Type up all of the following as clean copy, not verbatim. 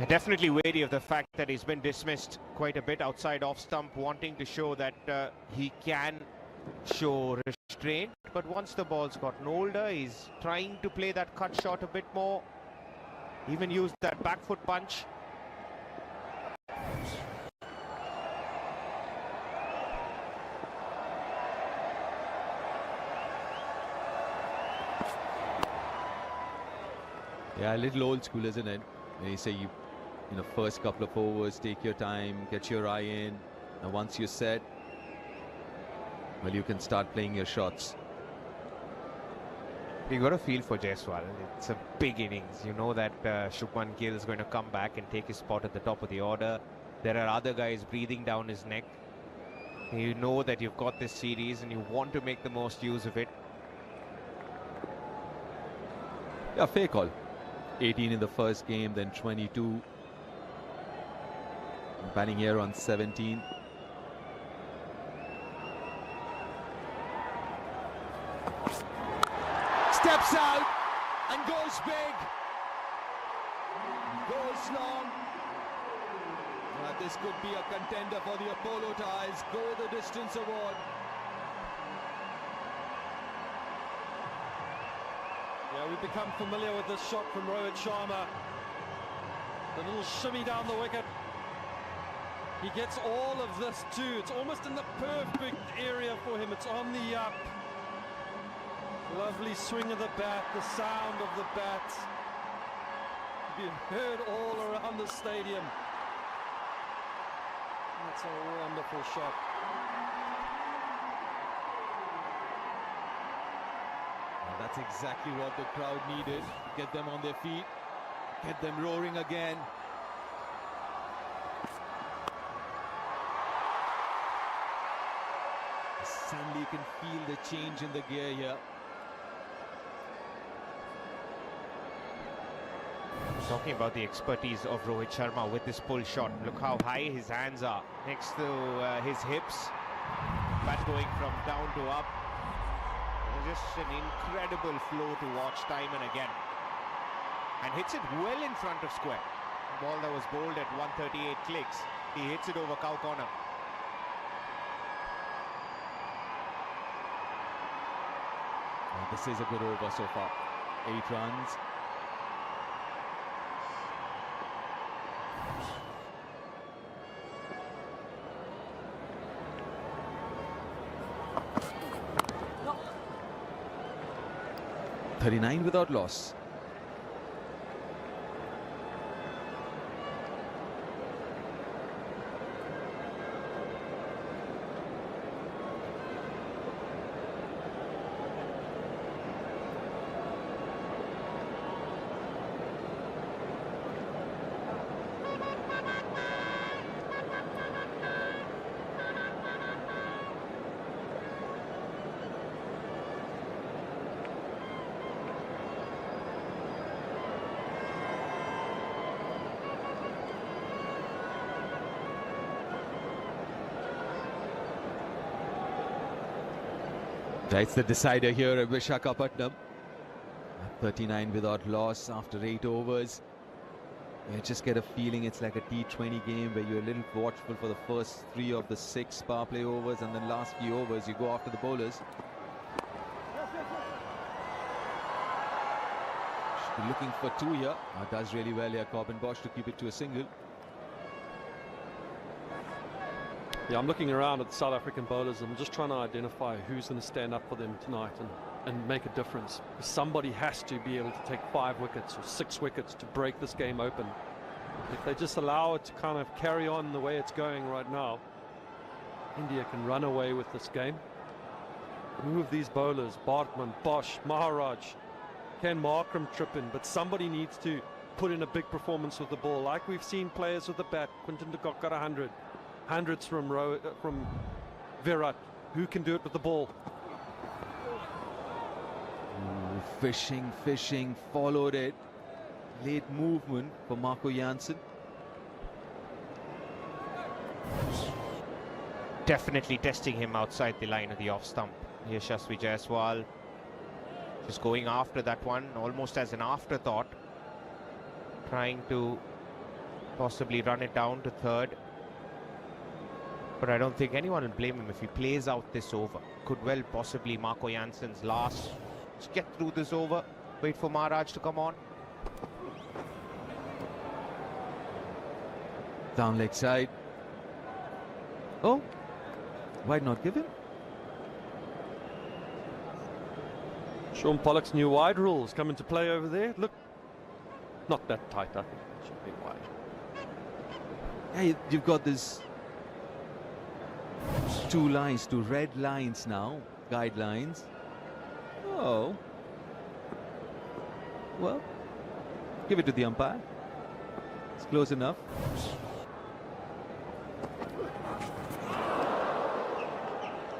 Definitely wary of the fact that he's been dismissed quite a bit outside off stump, wanting to show that he can show restraint. But once the ball's gotten older, he's trying to play that cut shot a bit more. Even used that back foot punch. Yeah, a little old school, isn't it? You say you know, first couple of overs, take your time, get your eye in. And once you're set, well, you can start playing your shots. You got a feel for Jaiswal. It's a big innings. You know that Shubman Gill is going to come back and take his spot at the top of the order. There are other guys breathing down his neck. You know that you've got this series and you want to make the most use of it. Yeah, fair call. 18 in the first game, then 22. Batting here on 17. Steps out and goes big. Goes long. This could be a contender for the Apollo ties. Go the distance award. Yeah, we've become familiar with this shot from Rohit Sharma. The little shimmy down the wicket. He gets all of this too. It's almost in the perfect area for him. It's on the up. Lovely swing of the bat, the sound of the bat. Being heard all around the stadium. That's a wonderful shot. That's exactly what the crowd needed. Get them on their feet, get them roaring again. Suddenly you can feel the change in the gear here. Talking about the expertise of Rohit Sharma with this pull shot. Look how high his hands are next to his hips. Bat going from down to up. Just an incredible flow to watch time and again. And hits it well in front of square. The ball that was bowled at 138 clicks. He hits it over cow corner. This is a good over so far. 8 runs. No. 39 without loss. That's the decider here at Visakhapatnam. 39 without loss after 8 overs. You just get a feeling it's like a T20 game where you're a little watchful for the first 3 of the 6 power play overs, and then last few overs you go after the bowlers. Should be looking for 2 here. Does really well here, Corbin Bosch, to keep it to a single. Yeah, I'm looking around at the South African bowlers. I'm just trying to identify who's going to stand up for them tonight and make a difference. Somebody has to be able to take 5 wickets or 6 wickets to break this game open. If they just allow it to kind of carry on the way it's going right now, India can run away with this game. Move these bowlers, Bartman, Bosch, Maharaj, can Markram trip in, but somebody needs to put in a big performance with the ball, like we've seen players with the bat. Quinton de Kock got 100. Hundreds from Virat. Who can do it with the ball? Ooh, fishing, followed it. Late movement for Marco Jansen. Definitely testing him outside the line of the off stump. Yashasvi Jaiswal just going after that one almost as an afterthought, trying to possibly run it down to third. But I don't think anyone will blame him if he plays out this over. Could well possibly Marco Janssen's last. Just get through this over. Wait for Maharaj to come on. Down leg side. Oh, why not give him? Sean Pollock's new wide rules come into play over there. Look, not that tight, I think. It should be wide. Hey, you've got this two red lines now, guidelines. Oh, well, give it to the umpire. It's close enough.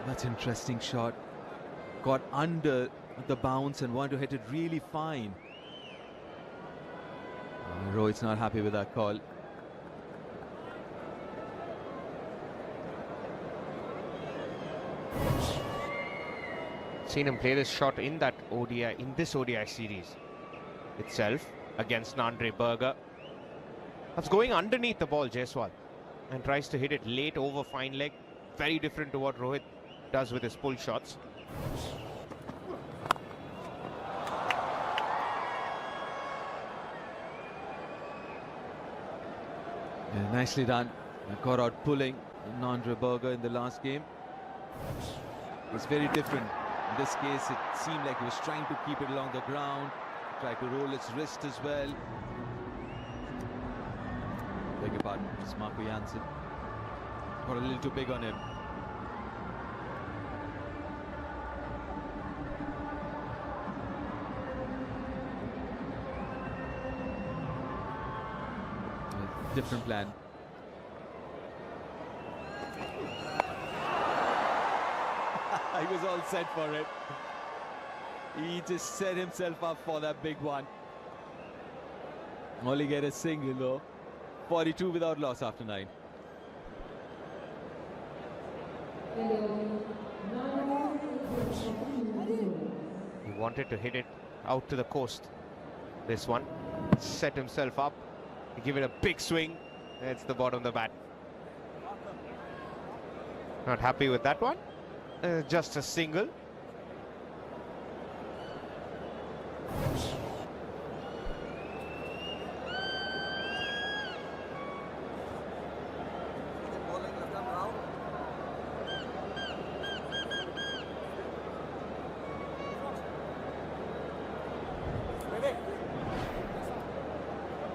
That's an interesting shot. Got under the bounce and wanted to hit it really fine. Rohit's not happy with that call. Seen him play this shot in that ODI, in this ODI series itself against Andre Berger. That's going underneath the ball, Jaiswal, and tries to hit it late over fine leg. Very different to what Rohit does with his pull shots. Yeah, nicely done. Got out pulling Andre Berger in the last game. It's very different. In this case, it seemed like he was trying to keep it along the ground, tried to roll its wrist as well. Beg your pardon, it's Marco Janssen. Got a little too big on him. Different plan. He was all set for it. He just set himself up for that big one. Only get a single though. 42 without loss after 9. He wanted to hit it out to the coast. This one. Set himself up. Give it a big swing. It's the bottom of the bat. Not happy with that one. Just a single.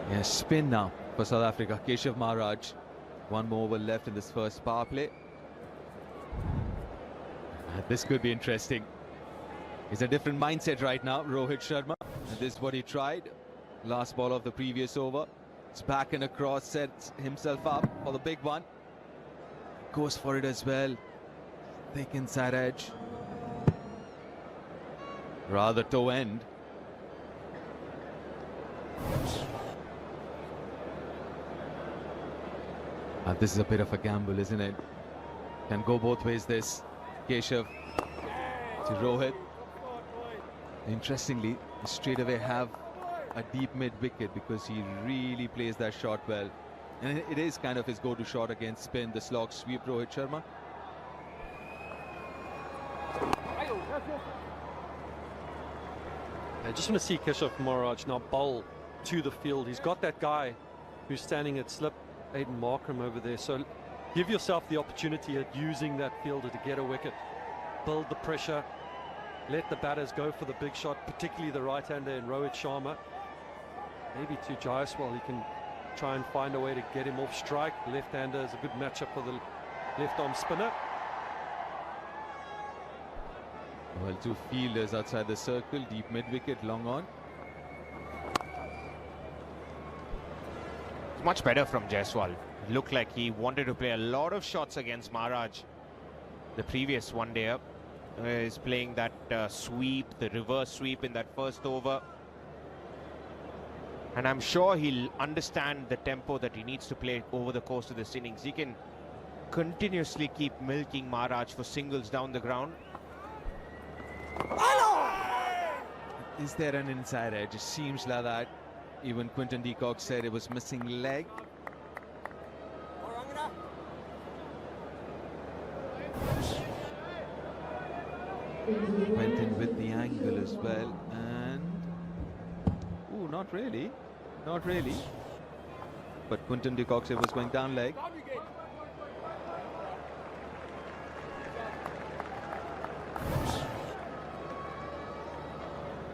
Yes, spin now for South Africa. Keshav Maharaj. One more over left in this first power play. This could be interesting. It's a different mindset right now, Rohit Sharma. And this is what he tried. Last ball of the previous over. It's back and across, sets himself up for the big one. Goes for it as well. Thick inside edge. Rather toe end. This is a bit of a gamble, isn't it? Can go both ways this. Keshav to Rohit. Interestingly, straight away have a deep mid wicket because he really plays that shot well. And it is kind of his go-to shot against spin, the slog sweep, Rohit Sharma. I just want to see Keshav Maharaj now bowl to the field. He's got that guy who's standing at slip, Aiden Markram over there. So give yourself the opportunity at using that fielder to get a wicket. Build the pressure. Let the batters go for the big shot, particularly the right-hander in Rohit Sharma. Maybe to Jaiswal, he can try and find a way to get him off strike. Left-hander is a good matchup for the left-arm spinner. Well, two fielders outside the circle, deep mid-wicket, long on. It's much better from Jaiswal. Looked like he wanted to play a lot of shots against Maharaj. The previous one day up is playing that sweep, the reverse sweep in that first over. And I'm sure he'll understand the tempo that he needs to play over the course of this innings. He can continuously keep milking Maharaj for singles down the ground. Is there an inside edge? It seems like that. Even Quinton de Kock said it was missing leg. Went in with the angle as well, and ooh, not really, not really. But Quinton de Kock was going down leg.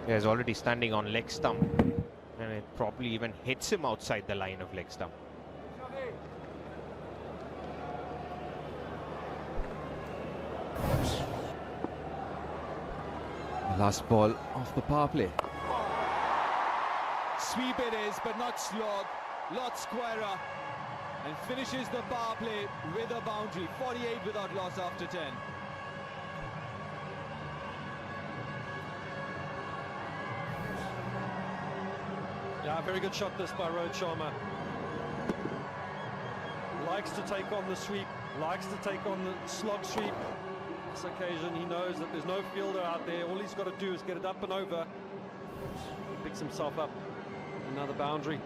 Yeah, he's already standing on leg stump, and it probably even hits him outside the line of leg stump. Last ball off the power play. Sweep it is, but not slog. Lot squarer, and finishes the power play with a boundary. 48 without loss after 10. Yeah, very good shot this by Rohit Sharma. Likes to take on the sweep, likes to take on the slog sweep. This occasion he knows that there's no fielder out there. All he's got to do is get it up and over. He picks himself up. Another boundary.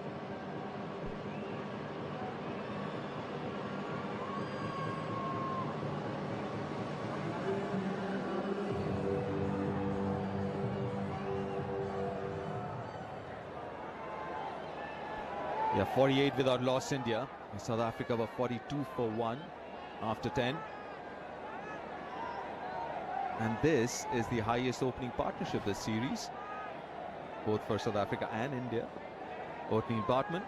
Yeah, 48 without loss India. South Africa were 42 for 1 after 10. And this is the highest opening partnership this series, both for South Africa and India. Opening Bartman.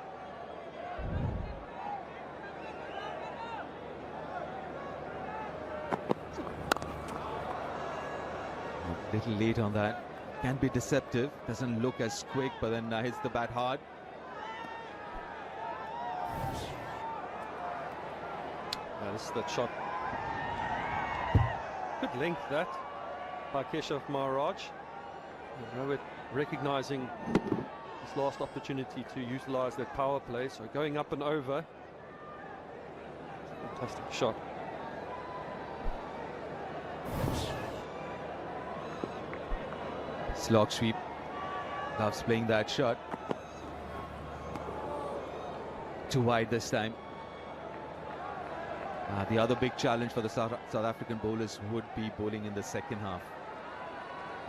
A little late on that. Can be deceptive. Doesn't look as quick, but then hits the bat hard. This is that shot. Good length that by Keshav Maharaj. Rohit recognizing his last opportunity to utilize that power play, so going up and over. Fantastic shot. Slog sweep. Loves playing that shot. Too wide this time. The other big challenge for the South African bowlers would be bowling in the second half.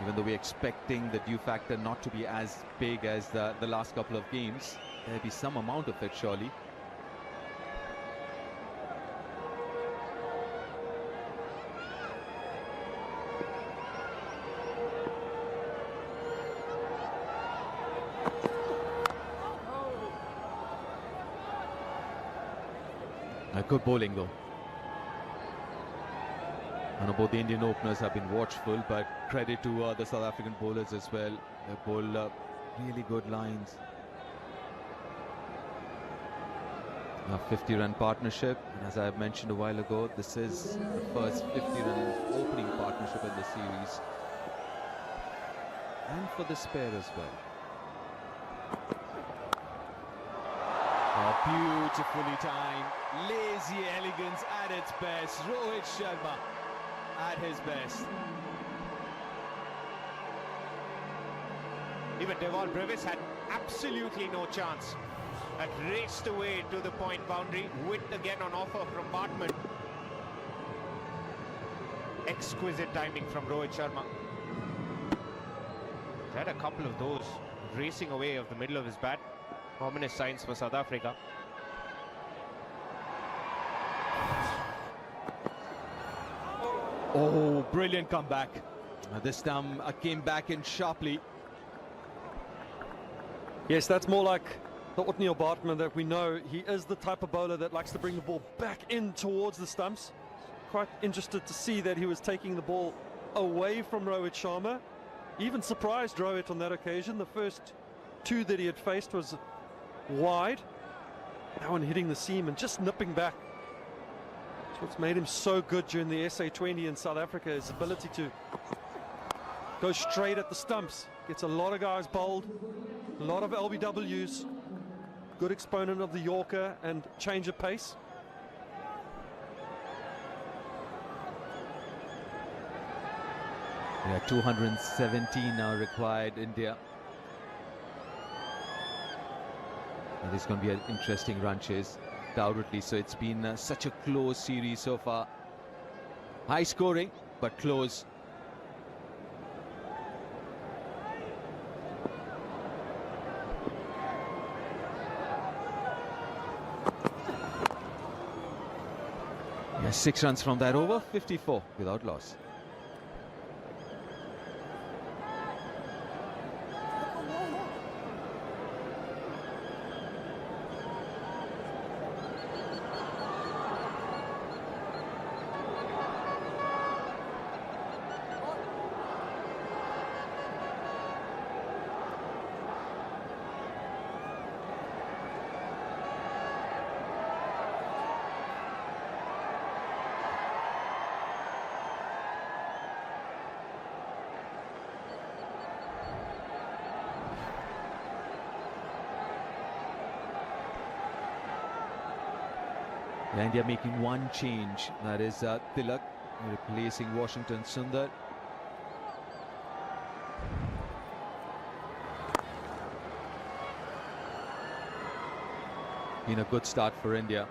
Even though we're expecting the dew factor not to be as big as the last couple of games, there'll be some amount of it surely. Good bowling though. I know both the Indian openers have been watchful, but credit to the South African bowlers as well. They bowl really good lines. A 50-run partnership, and as I mentioned a while ago, this is the first 50-run opening partnership in the series, and for the spare as well. Oh, beautifully timed, lazy elegance at its best. Rohit Sharma at his best. Even Deval Brevis had absolutely no chance. Had raced away to the point boundary. Wit again on offer from Bartman. Exquisite timing from Rohit Sharma. He's had a couple of those racing away of the middle of his bat. Ominous signs for South Africa. Oh, brilliant comeback. This time came back in sharply. Yes, that's more like the Otniel Bartman that we know. He is the type of bowler that likes to bring the ball back in towards the stumps. Quite interested to see that he was taking the ball away from Rohit Sharma. Even surprised Rohit on that occasion. The first two that he had faced was wide. That one hitting the seam and just nipping back. That's what's made him so good during the SA20 in South Africa, his ability to go straight at the stumps. Gets a lot of guys bowled, a lot of LBWs. Good exponent of the Yorker and change of pace. Yeah, 217 now required, India. And this is going to be an interesting run chase, undoubtedly. So it's been such a close series so far. High scoring, but close. 6 runs from that over, 54 without loss. Yeah, India making one change, that is Tilak replacing Washington Sundar. Been a good start for India.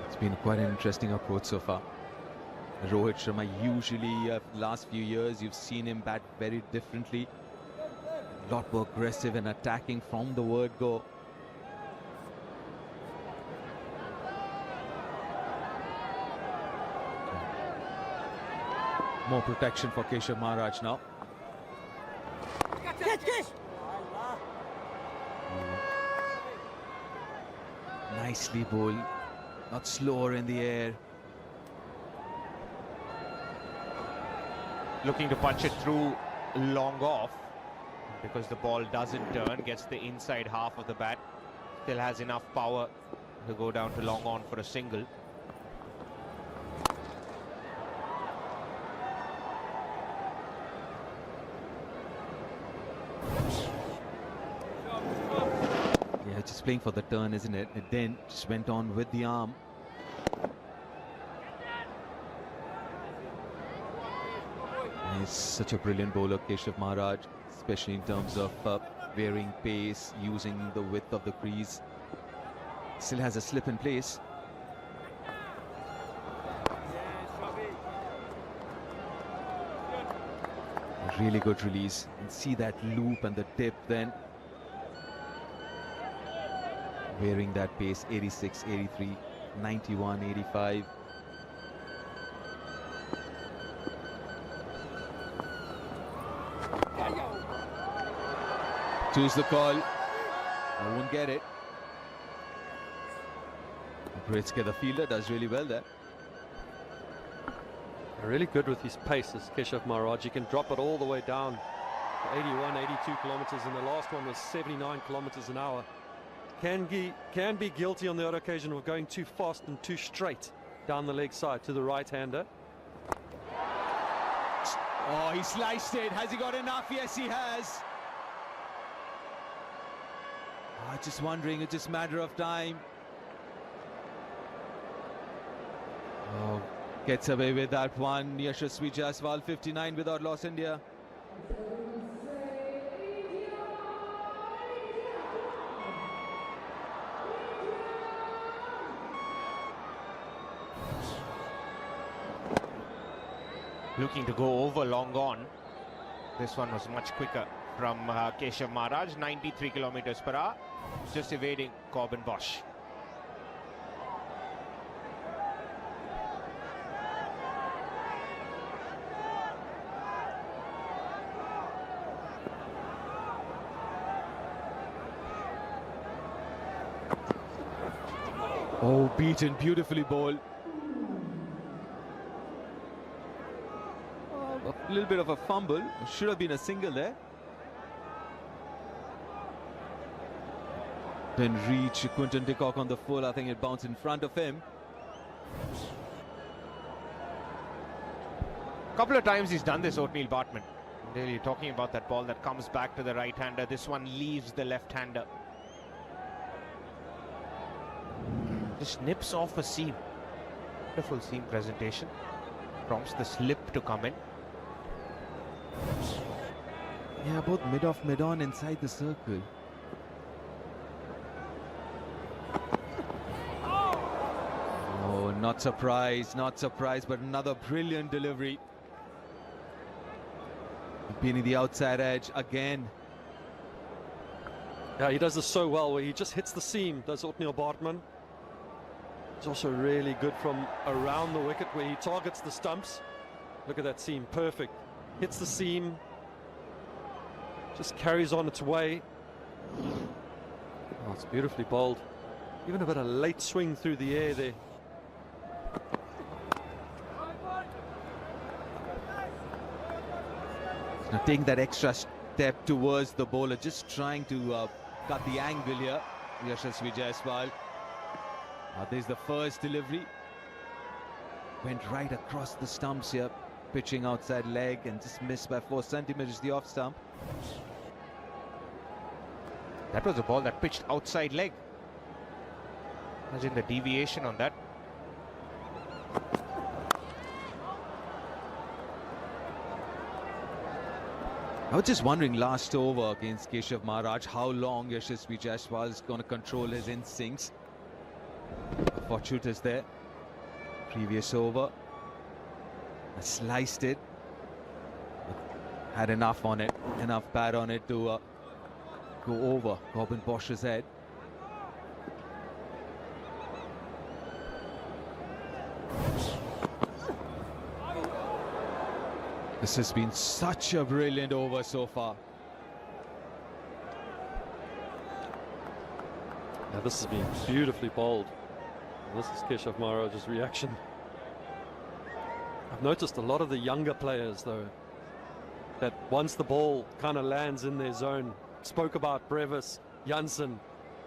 It's been quite an interesting approach so far. Rohit Sharma usually, last few years, you've seen him bat very differently. A lot more aggressive and attacking from the word go. More protection for Keshav Maharaj now. Nicely bowled, not slower in the air. Looking to punch it through long off, because the ball doesn't turn, gets the inside half of the bat, still has enough power to go down to long on for a single. Yeah, just playing for the turn, isn't it? It then just went on with the arm. He's such a brilliant bowler, Keshav Maharaj, especially in terms of varying pace, using the width of the crease. Still has a slip in place. A really good release. And see that loop and the tip then. Varying that pace, 86, 83, 91, 85. Choose the call. I won't get it. Britsky, the fielder, does really well there. Really good with his pace is Keshav Maharaj. He can drop it all the way down to 81, 82 kilometers, and the last one was 79 kilometers an hour. Can be guilty on the odd occasion of going too fast and too straight down the leg side to the right-hander. Oh, he sliced it. Has he got enough? Yes, he has. Just wondering, it's just a matter of time. Oh, gets away with that one. Yashasvi Jaiswal, 59 without loss, India. Looking to go over long on. This one was much quicker from Keshav Maharaj, 93 kilometers per hour, just evading Corbin Bosch. Oh, beaten, beautifully bowled. Oh, a little bit of a fumble. Should have been a single there. Then reach Quinton de Kock on the full. I think it bounced in front of him. Couple of times he's done this, O'Neill Bartman. Really talking about that ball that comes back to the right-hander. This one leaves the left-hander. Just nips off a seam. Beautiful seam presentation. Prompts the slip to come in. Yeah, both mid-off, mid-on inside the circle. Oh, not surprised, but another brilliant delivery. Being the outside edge again. Yeah, he does this so well, where he just hits the seam, does Othniel Bartman. He's also really good from around the wicket, where he targets the stumps. Look at that seam, perfect. Hits the seam, just carries on its way. Oh, it's beautifully bowled. Even a bit of late swing through the air there. Now taking that extra step towards the bowler, just trying to cut the angle here. Yashasvi Jaiswal. There's the first delivery. Went right across the stumps here, pitching outside leg and just missed by 4 centimeters the off stump. That was a ball that pitched outside leg. Imagine the deviation on that. I was just wondering last over against Keshav Maharaj how long Yashasvi Jaiswal is going to control his instincts. Fortunate is there. Previous over. Sliced it. Had enough on it. Enough bat on it to go over Robin Bosch's head. This has been such a brilliant over so far. Now this has been beautifully bowled. This is Keshav Maharaj's reaction. I've noticed a lot of the younger players, though, that once the ball kind of lands in their zone, spoke about Brevis, Janssen,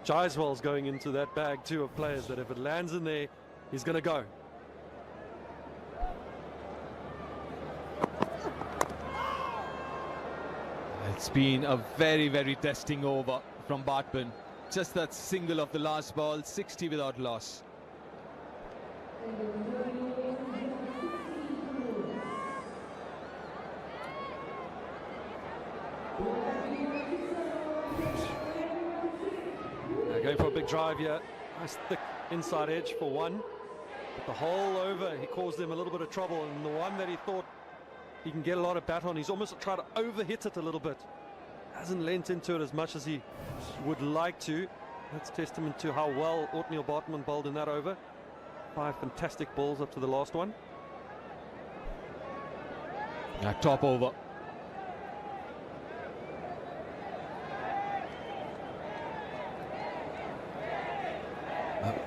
Jaiswal's going into that bag too of players that if it lands in there, he's going to go. It's been a very, very testing over from Bartman. Just that single of the last ball, 60 without loss. Going for a big drive here. Nice thick inside edge for one. But the whole over, he caused them a little bit of trouble. And the one that he thought he can get a lot of bat on, he's almost tried to overhit it a little bit. Hasn't lent into it as much as he would like to. That's testament to how well Othniel Bartman bowled in that over. 5 fantastic balls up to the last one. Top over.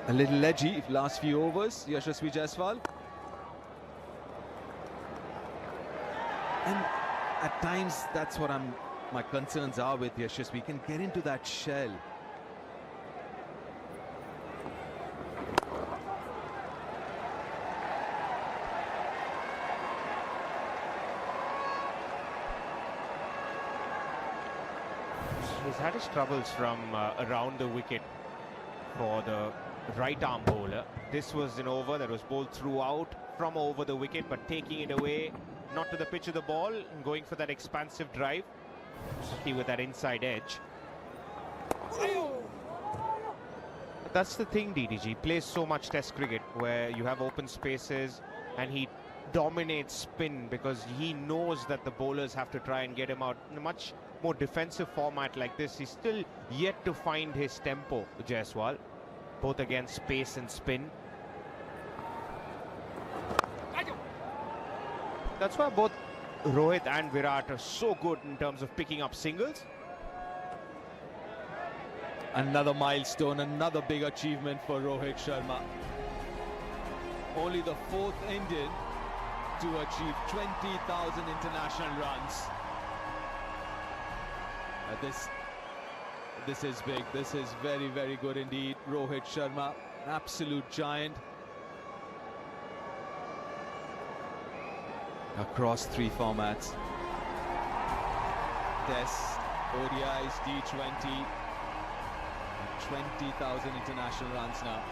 A little edgy last few overs, Yashasvi Jaiswal. And at times that's what my concerns are with Yashasvi. We can get into that shell. He's had his troubles from around the wicket for the right arm bowler. This was an over that was bowled throughout from over the wicket, but taking it away, not to the pitch of the ball, and going for that expansive drive. Lucky with that inside edge. But that's the thing, DDG. He plays so much Test cricket where you have open spaces and he dominates spin because he knows that the bowlers have to try and get him out in a much more defensive format like this. He's still yet to find his tempo, Jaiswal, both against space and spin. That's why both Rohit and Virat are so good in terms of picking up singles. Another milestone, another big achievement for Rohit Sharma. Only the 4th Indian to achieve 20,000 international runs. This is big. This is very, very good indeed. Rohit Sharma, an absolute giant. Across 3 formats. Test, ODIs, D20. 20,000 international runs now.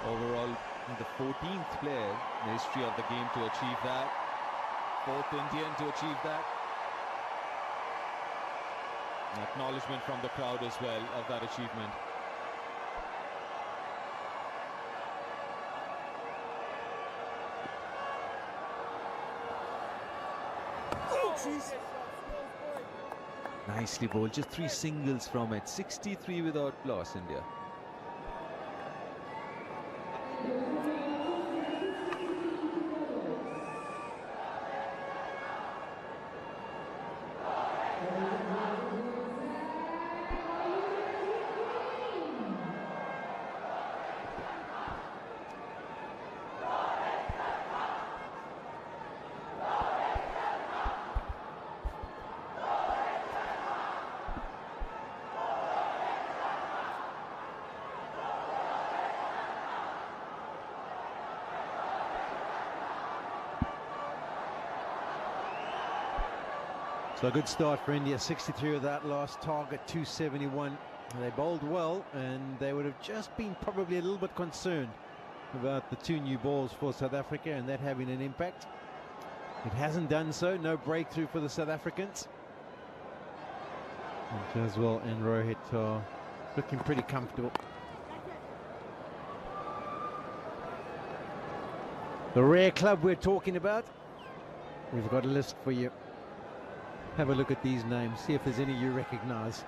Overall, the 14th player in the history of the game to achieve that. 4th Indian to achieve that. An acknowledgement from the crowd as well of that achievement. Nicely bowled, just 3 singles from it. 63 without loss, India. So a good start for India, 63 without loss, target 271. They bowled well, and they would have just been probably a little bit concerned about the 2 new balls for South Africa and that having an impact. It hasn't done so. No breakthrough for the South Africans. And Jaswal and Rohit are looking pretty comfortable. The rare club we're talking about, we've got a list for you. Have a look at these names, see if there's any you recognize.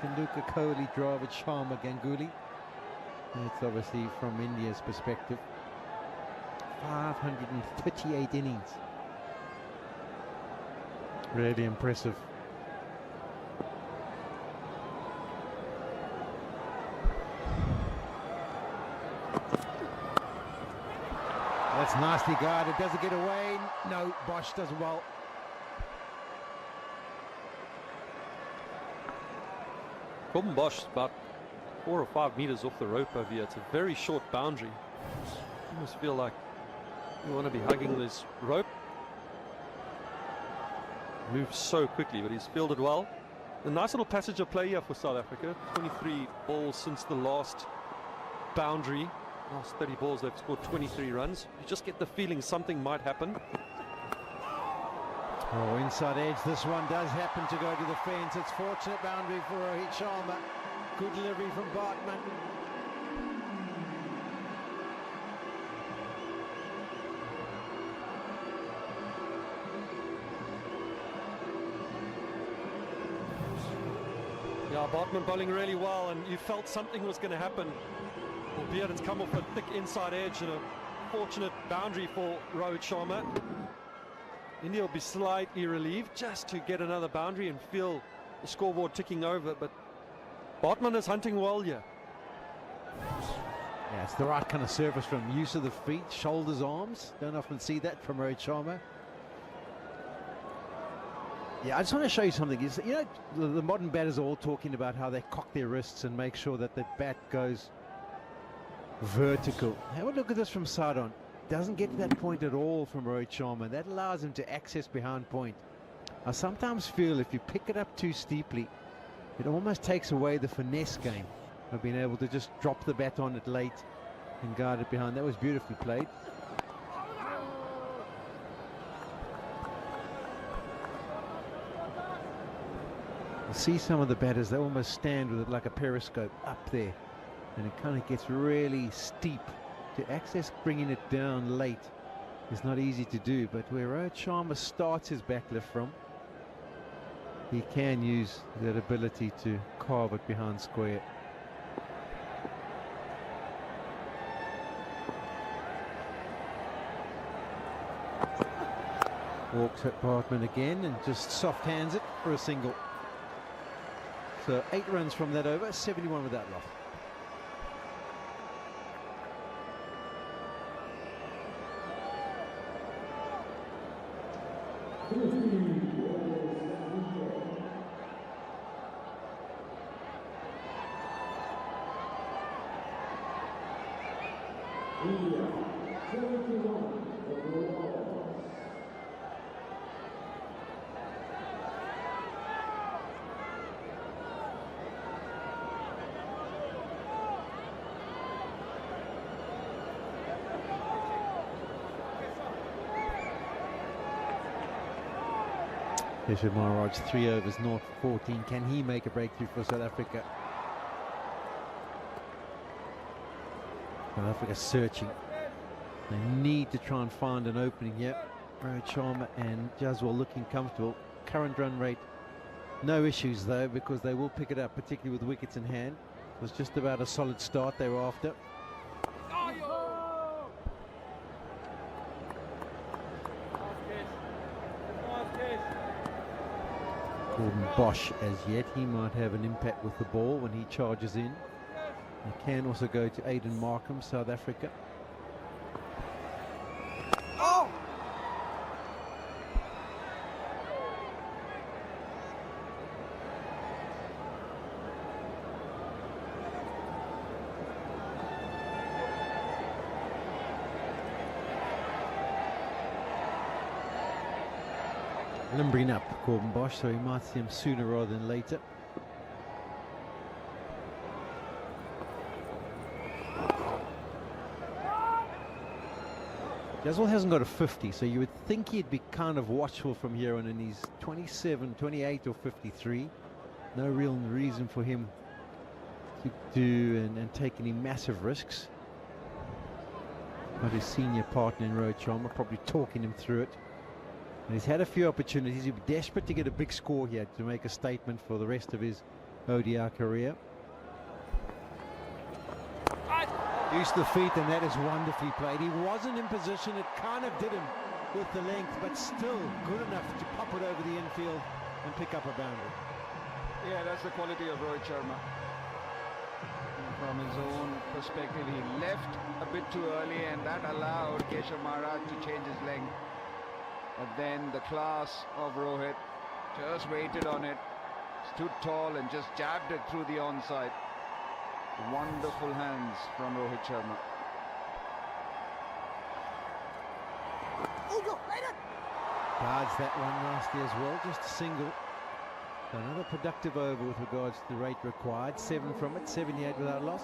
Tendulkar, Kohli, Dravid, Sharma, Ganguly. That's obviously from India's perspective. 538 innings. Really impressive. That's nicely guarded. Does it get away? No, Bosch does well. Gordon Bosch about 4 or 5 meters off the rope over here. It's a very short boundary. You almost feel like you want to be hugging this rope. Moves so quickly, but he's fielded well. A nice little passage of play here for South Africa. 23 balls since the last boundary. Last 30 balls, they've scored 23 runs. You just get the feeling something might happen. Oh, inside edge, this one does happen to go to the fence. It's fortunate boundary for Rohit Sharma. Good delivery from Bartman. Yeah, Bartman bowling really well, and you felt something was going to happen. Albeit it's come off a thick inside edge and a fortunate boundary for Rohit Sharma. India will be slightly relieved just to get another boundary and feel the scoreboard ticking over, but Bartman is hunting well here. Yeah, it's the right kind of service from use of the feet, shoulders, arms. Don't often see that from Rohit Sharma. Yeah, I just want to show you something. You know, the modern batters are all talking about how they cock their wrists and make sure that the bat goes vertical. Have a look at this from side on. Doesn't get to that point at all from Rohit Sharma. That allows him to access behind point. I sometimes feel if you pick it up too steeply, it almost takes away the finesse game of being able to just drop the bat on it late and guard it behind. That was beautifully played. You see some of the batters, they almost stand with it like a periscope up there, and it kind of gets really steep. To access bringing it down late is not easy to do, but where Rohit Sharma starts his backlift from, he can use that ability to carve it behind square. Walks at Bartman again and just soft hands it for a single. So 8 runs from that over, 71 without loss. Keshav Maharaj, 3 overs, 0 for 14. Can he make a breakthrough for South Africa? South Africa searching. They need to try and find an opening here. Rohit Sharma and Jaswal looking comfortable. Current run rate, no issues though, because they will pick it up, particularly with wickets in hand. It was just about a solid start they were after. Gordon Bosch as yet, he might have an impact with the ball when he charges in. They can also go to Aidan Markham, South Africa. Limbering up Gordon Bosch, so he might see him sooner rather than later. Jaswal hasn't got a 50, so you would think he'd be kind of watchful from here on, and he's 27, 28 or 53. No real reason for him to do and take any massive risks. But his senior partner in Rohit Sharma probably talking him through it. And he's had a few opportunities. He'll be desperate to get a big score here to make a statement for the rest of his ODI career. Used the feet, and that is wonderfully played. He wasn't in position. It kind of did him with the length, but still good enough to pop it over the infield and pick up a boundary. Yeah, that's the quality of Rohit Sharma. From his own perspective, he left a bit too early, and that allowed Keshav Maharaj to change his length. But then the class of Rohit just waited on it, stood tall and just jabbed it through the onside. Wonderful hands from Rohit Sharma. Guards that one nasty as well, just a single. So another productive over with regards to the rate required. 7 from it, 78 without loss.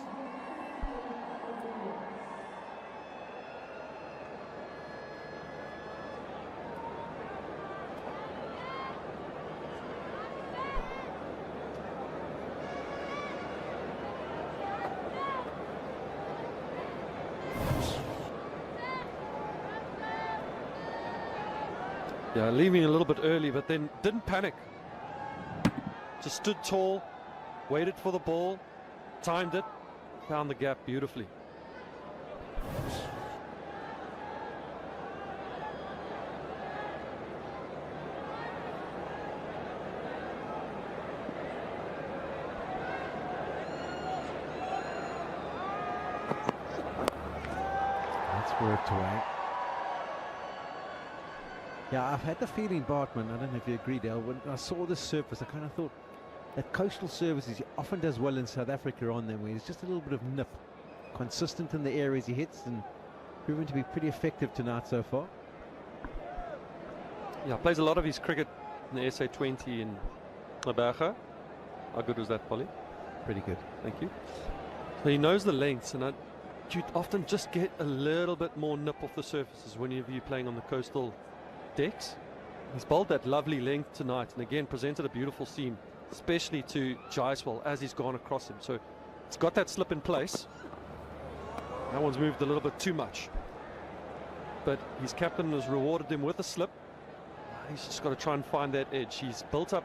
Yeah, leaving a little bit early, but then didn't panic. Just stood tall, waited for the ball, timed it, found the gap beautifully. That's worked away. Yeah, I've had the feeling, Bartman, I don't know if you agree, Dale, when I saw this surface, I kind of thought that coastal services he often does well in South Africa on them, where he's just a little bit of nip, consistent in the areas he hits, and proven to be pretty effective tonight so far. Yeah, plays a lot of his cricket in the SA20 in Livev. How good was that, Polly? Pretty good. Thank you. So he knows the lengths, and you often just get a little bit more nip off the surfaces whenever you're playing on the coastal decks. He's bowled that lovely length tonight, and again presented a beautiful seam, especially to Jaiswal as he's gone across him. So it's got that slip in place. That one's moved a little bit too much, but his captain has rewarded him with a slip. He's just got to try and find that edge. He's built up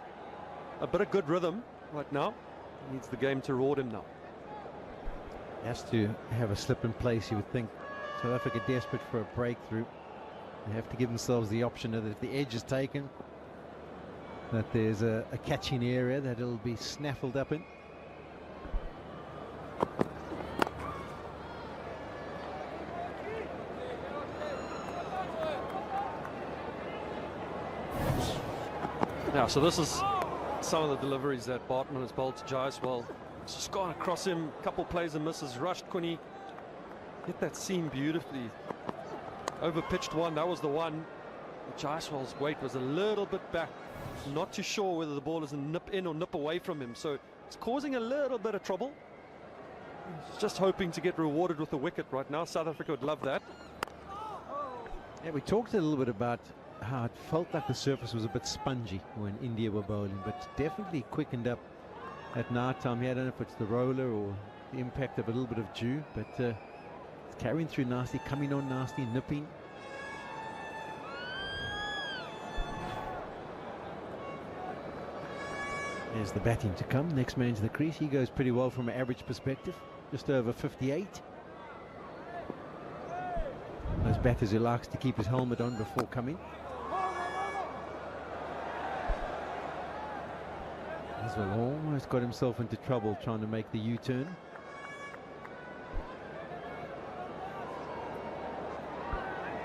a bit of good rhythm right now. He needs the game to reward him now. He has to have a slip in place, you would think. South Africa desperate for a breakthrough. They have to give themselves the option that if the edge is taken, that there's a catching area that it'll be snaffled up in. Now, so this is some of the deliveries that Bartman has bowled to Jaiswal. It's just gone across him, couple plays and misses, rushed Quinny, hit that seam beautifully. Over-pitched one, that was the one. Jaiswal's weight was a little bit back. Not too sure whether the ball is a nip in or nip away from him, so it's causing a little bit of trouble. He's just hoping to get rewarded with a wicket right now. South Africa would love that. Yeah, we talked a little bit about how it felt like the surface was a bit spongy when India were bowling, but definitely quickened up at night time. Yeah, I don't know if it's the roller or the impact of a little bit of dew, but it's carrying through nicely, coming on nicely, nipping. There's the batting to come. Next man to the crease. He goes pretty well from an average perspective. Just over 58. Those batters who likes to keep his helmet on before coming. Aswell almost got himself into trouble trying to make the U-turn.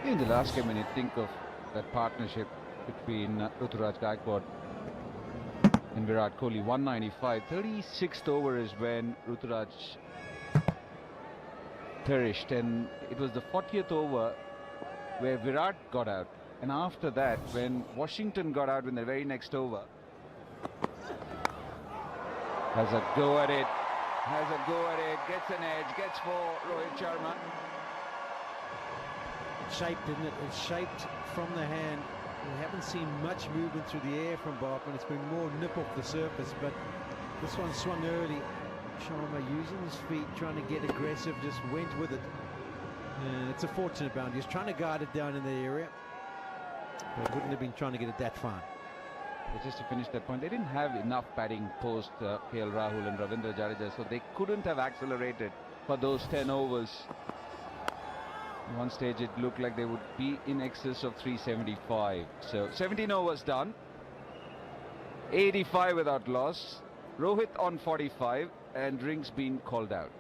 In the last game, when you think of that partnership between Ruturaj Gaikwad and Virat Kohli, 195. 36th over is when Ruturaj perished, and it was the 40th over where Virat got out. And after that, when Washington got out in the very next over, has a go at it, gets an edge, gets for Rohit Sharma. Shaped, didn't it? It's shaped from the hand. We haven't seen much movement through the air from Barkman. It's been more nip off the surface, but this one swung early. Sharma using his feet, trying to get aggressive, just went with it. It's a fortunate boundary. He's trying to guard it down in the area, but wouldn't have been trying to get it that far. Just to finish that point, they didn't have enough batting post KL Rahul and Ravindra Jadeja, so they couldn't have accelerated for those 10 overs. At one stage it looked like they would be in excess of 375. So 17 overs done, 85 without loss, Rohit on 45 and Ring's been called out.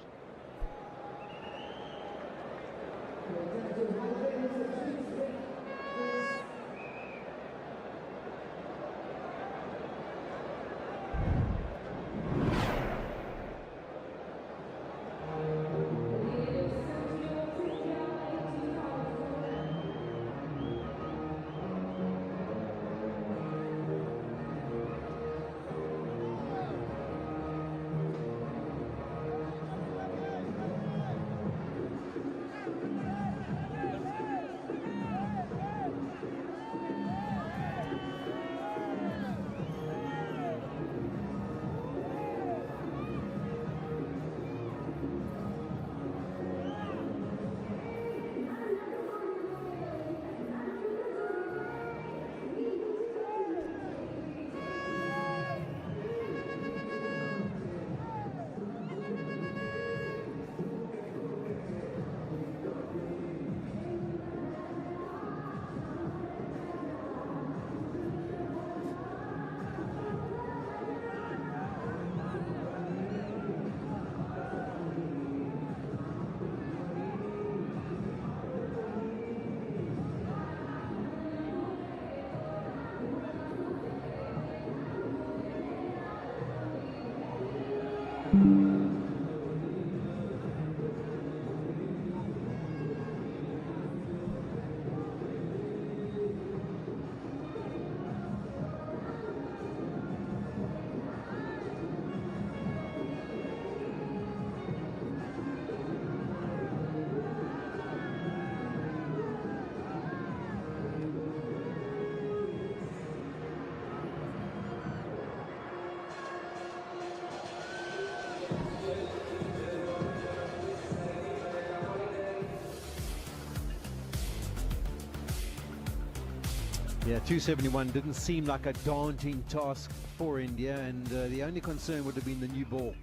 Yeah, 271 didn't seem like a daunting task for India, and the only concern would have been the new ball.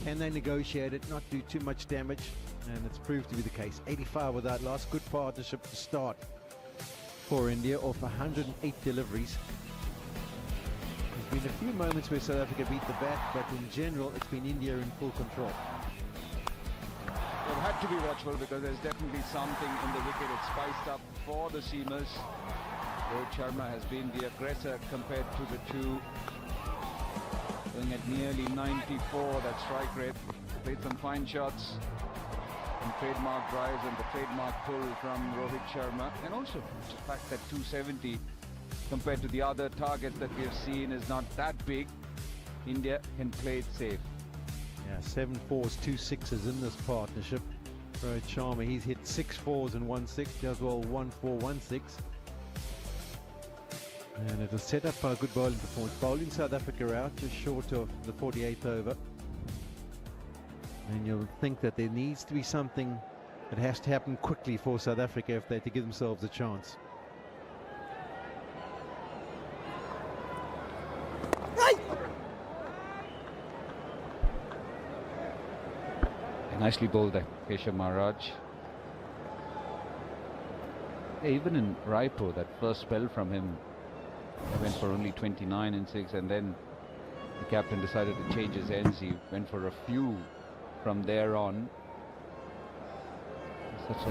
Can they negotiate it, not do too much damage? And it's proved to be the case. 85 without loss, good partnership to start for India off 108 deliveries. There's been a few moments where South Africa beat the bat, but in general it's been India in full control. They've had to be watchful because there's definitely something in the wicket. It's spiced up for the seamers. Rohit Sharma has been the aggressor compared to the two. Going at nearly 94, that strike rate. Played some fine shots. And trademark drives and the trademark pull from Rohit Sharma. And also the fact that 270 compared to the other targets that we have seen is not that big. India can play it safe. Yeah, 7 fours, 2 sixes in this partnership. Rohit Sharma, he's hit 6 fours and 1 6. Does well 1 4, 1 6. And it was set up for a good bowling performance. Bowling South Africa out just short of the 48th over. And you'll think that there needs to be something that has to happen quickly for South Africa if they're to give themselves a chance. Nicely bowled there, Keshav Maharaj. Yeah, even in Raipur, that first spell from him, he went for only 29 and 6, and then the captain decided to change his ends. He went for a few from there on. Such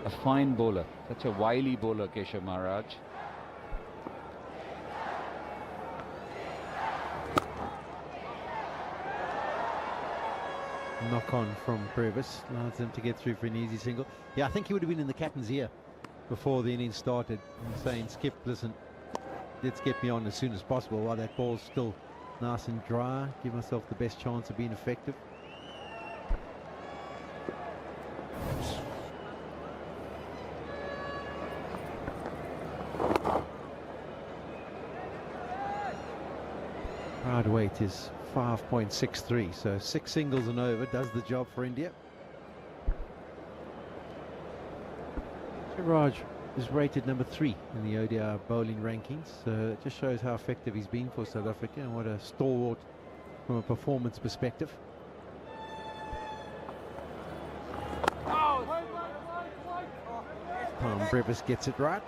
a fine bowler, such a wily bowler, Keshav Maharaj. Knock on from Brevis, allows them to get through for an easy single. Yeah, I think he would have been in the captain's ear before the innings started, and saying, Skip, listen, let's get me on as soon as possible while that ball's still nice and dry. Give myself the best chance of being effective. Crowd weight is 5.63, so 6 singles and over does the job for India. Raj is rated number 3 in the ODI bowling rankings, so it just shows how effective he's been for South Africa and what a stalwart from a performance perspective. Brevis gets it right.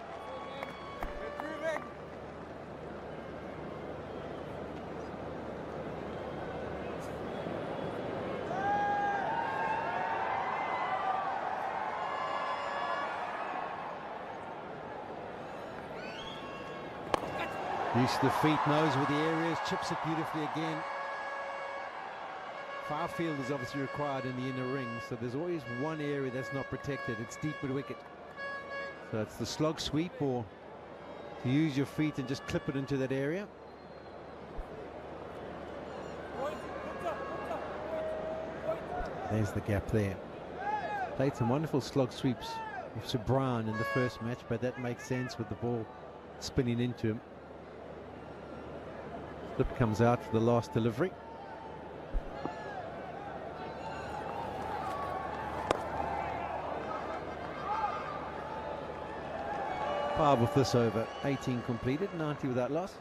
Use the feet, knows where the area is, chips it beautifully again. Far field is obviously required in the inner ring, so there's always one area that's not protected. It's deep mid wicket. So it's the slog sweep, or to use your feet and just clip it into that area. There's the gap there. Played some wonderful slog sweeps with Sir Brown in the first match, but that makes sense with the ball spinning into him. Slip comes out for the last delivery. Five of this over, 18 completed, 90 without loss.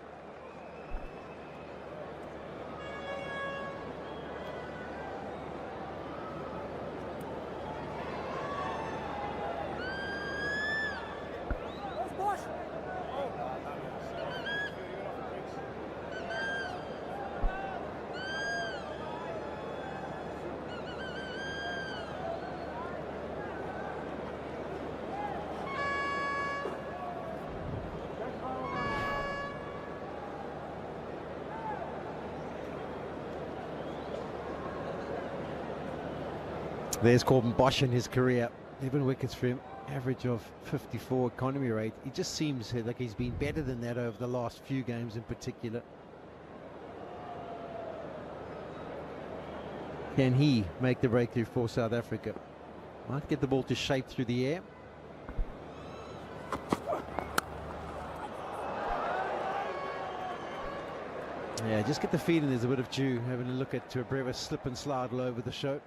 There's Corbin Bosch in his career, 11 wickets for him, average of 54 economy rate. He just seems like he's been better than that over the last few games in particular. Can he make the breakthrough for South Africa? Might get the ball to shape through the air. Yeah, just get the feeling there's a bit of dew, having a look at Brevis slip and slide all over the show.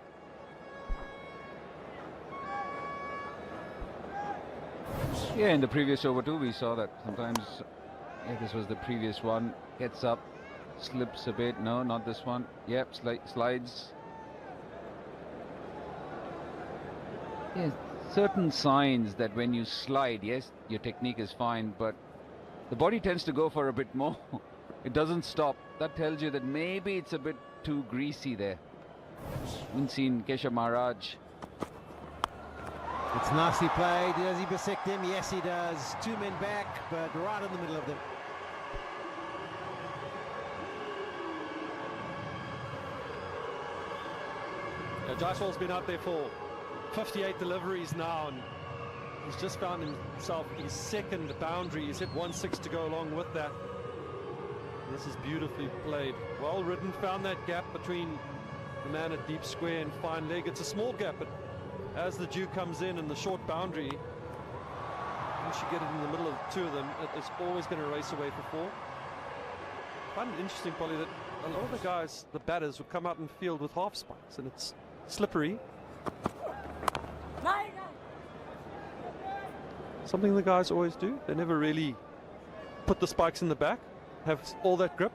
Yeah, in the previous over too, we saw that sometimes. Yeah, this was the previous one. Gets up, slips a bit. No, not this one. Yep, slides. Yes, certain signs that when you slide, yes, your technique is fine, but the body tends to go for a bit more. It doesn't stop. That tells you that maybe it's a bit too greasy there. Haven't seen Keshav Maharaj. It's nicely played. Does he bisect him? Yes, he does. 2 men back, but right in the middle of them. Yeah, Jaiswal's been out there for 58 deliveries now, and he's just found himself his second boundary. He's hit 1-6 to go along with that. This is beautifully played. Well ridden, found that gap between the man at deep square and fine leg. It's a small gap, but as the dew comes in and the short boundary, once you get it in the middle of the two of them, it's always going to race away for 4. I find it interesting, Polly, that a lot of the guys, the batters, will come out in field with half spikes, and it's slippery. Something the guys always do. They never really put the spikes in the back, have all that grip.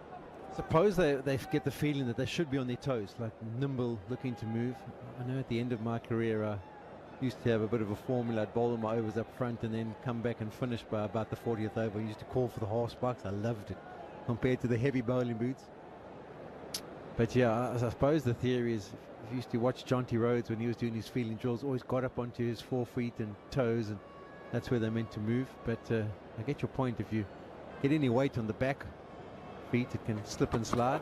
Suppose they get the feeling that they should be on their toes, like nimble, looking to move. I know at the end of my career I used to have a bit of a formula. I'd bowl my overs up front and then come back and finish by about the 40th over. I used to call for the half sparks. I loved it compared to the heavy bowling boots. But yeah, I suppose the theory is, if you used to watch Jonty Rhodes when he was doing his fielding drills, always got up onto his 4 feet and toes, and that's where they're meant to move. But I get your point. If you get any weight on the back feet, it can slip and slide.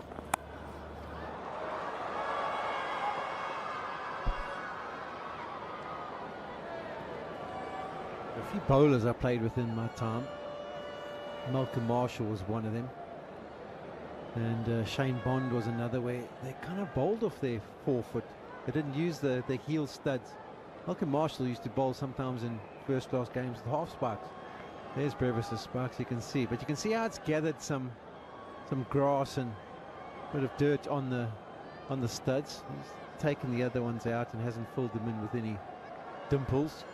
A few bowlers I played with in my time. Malcolm Marshall was one of them, and Shane Bond was another, where they kind of bowled off their 4 foot. They didn't use the heel studs. Malcolm Marshall used to bowl sometimes in first class games with half sparks. There's Brevis' sparks, you can see, but you can see how it's gathered some grass and a bit of dirt on the studs. He's taken the other ones out and hasn't filled them in with any dimples.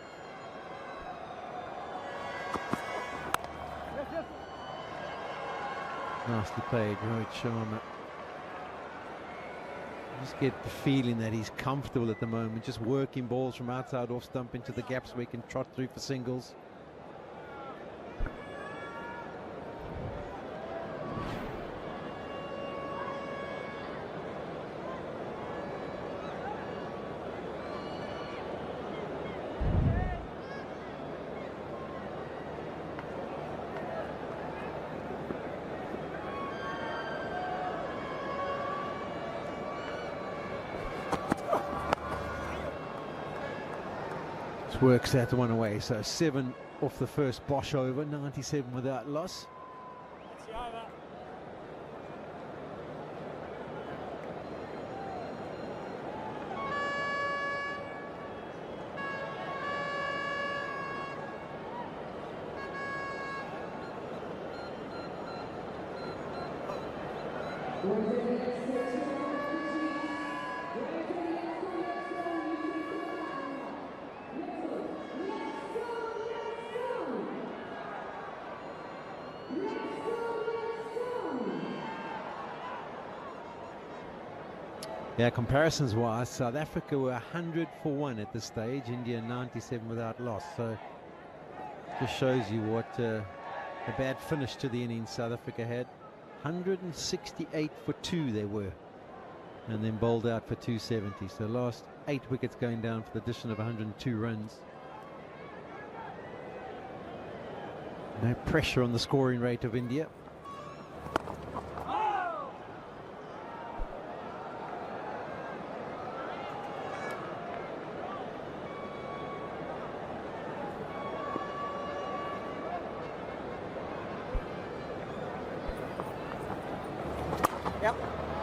Nicely played, Rohit Sharma. Just get the feeling that he's comfortable at the moment, just working balls from outside off stump into the gaps where he can trot through for singles. Works that one away, so 7 off the first Bosch over, 97 without loss. Yeah, comparisons wise, South Africa were 100 for 1 at this stage, India 97 without loss. So just shows you what a bad finish to the innings South Africa had. 168 for 2 they were, and then bowled out for 270. So last 8 wickets going down for the addition of 102 runs. No pressure on the scoring rate of India.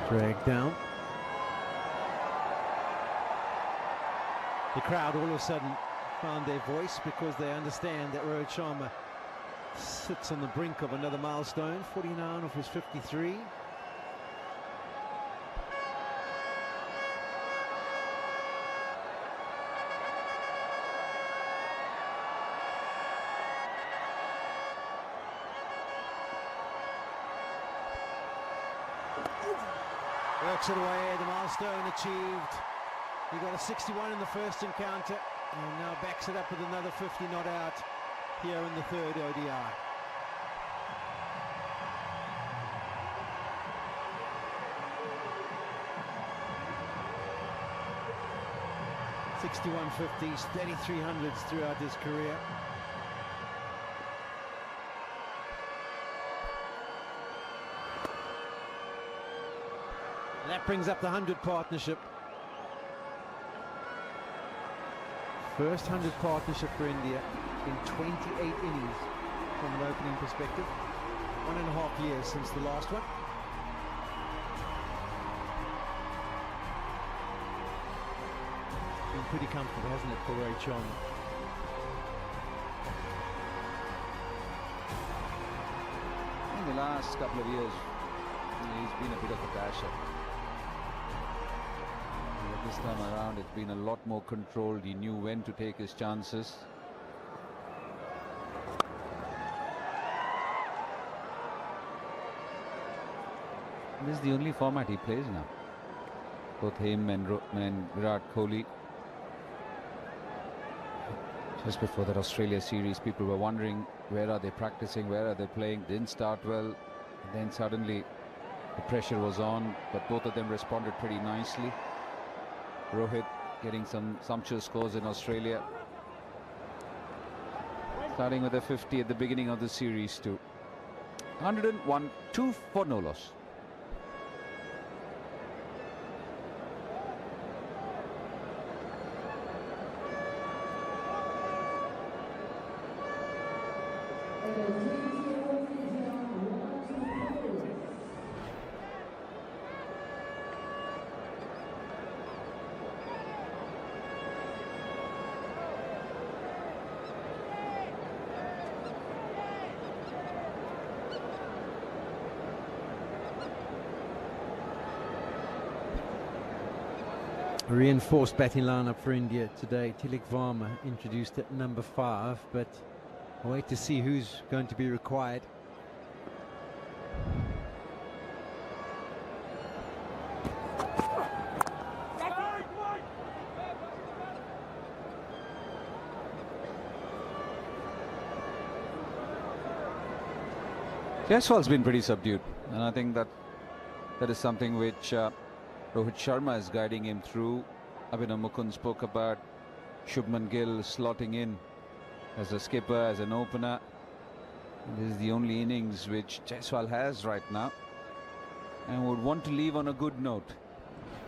Dragged down. The crowd all of a sudden found their voice because they understand that Rohit Sharma sits on the brink of another milestone. 49 off his 53. Works it away, the milestone achieved. He got a 61 in the first encounter and now backs it up with another 50 not out here in the third ODI. .61 50s, 3300s throughout his career. That brings up the 100 partnership. First 100 partnership for India in 28 innings from an opening perspective. 1.5 years since the last one. Been pretty comfortable, hasn't it, for Rohit Sharma? In the last couple of years, he's been a bit of a dasher. But this time around, it's been a lot more controlled. He knew when to take his chances. This is the only format he plays now. Both him and Virat Kohli. Just before that Australia series, people were wondering where are they practicing, where are they playing. Didn't start well, and then suddenly the pressure was on, but both of them responded pretty nicely. Rohit getting some sumptuous scores in Australia, starting with a 50 at the beginning of the series too. 101, 2 for no loss. Reinforced batting lineup for India today. Tilak Varma introduced at number 5, but I'll wait to see who's going to be required. Jaiswal's been pretty subdued, and I think that is something which Rohit Sharma is guiding him through. Abhinav Mukund spoke about Shubman Gill slotting in as a skipper, as an opener. This is the only innings which Jaiswal has right now, and would want to leave on a good note.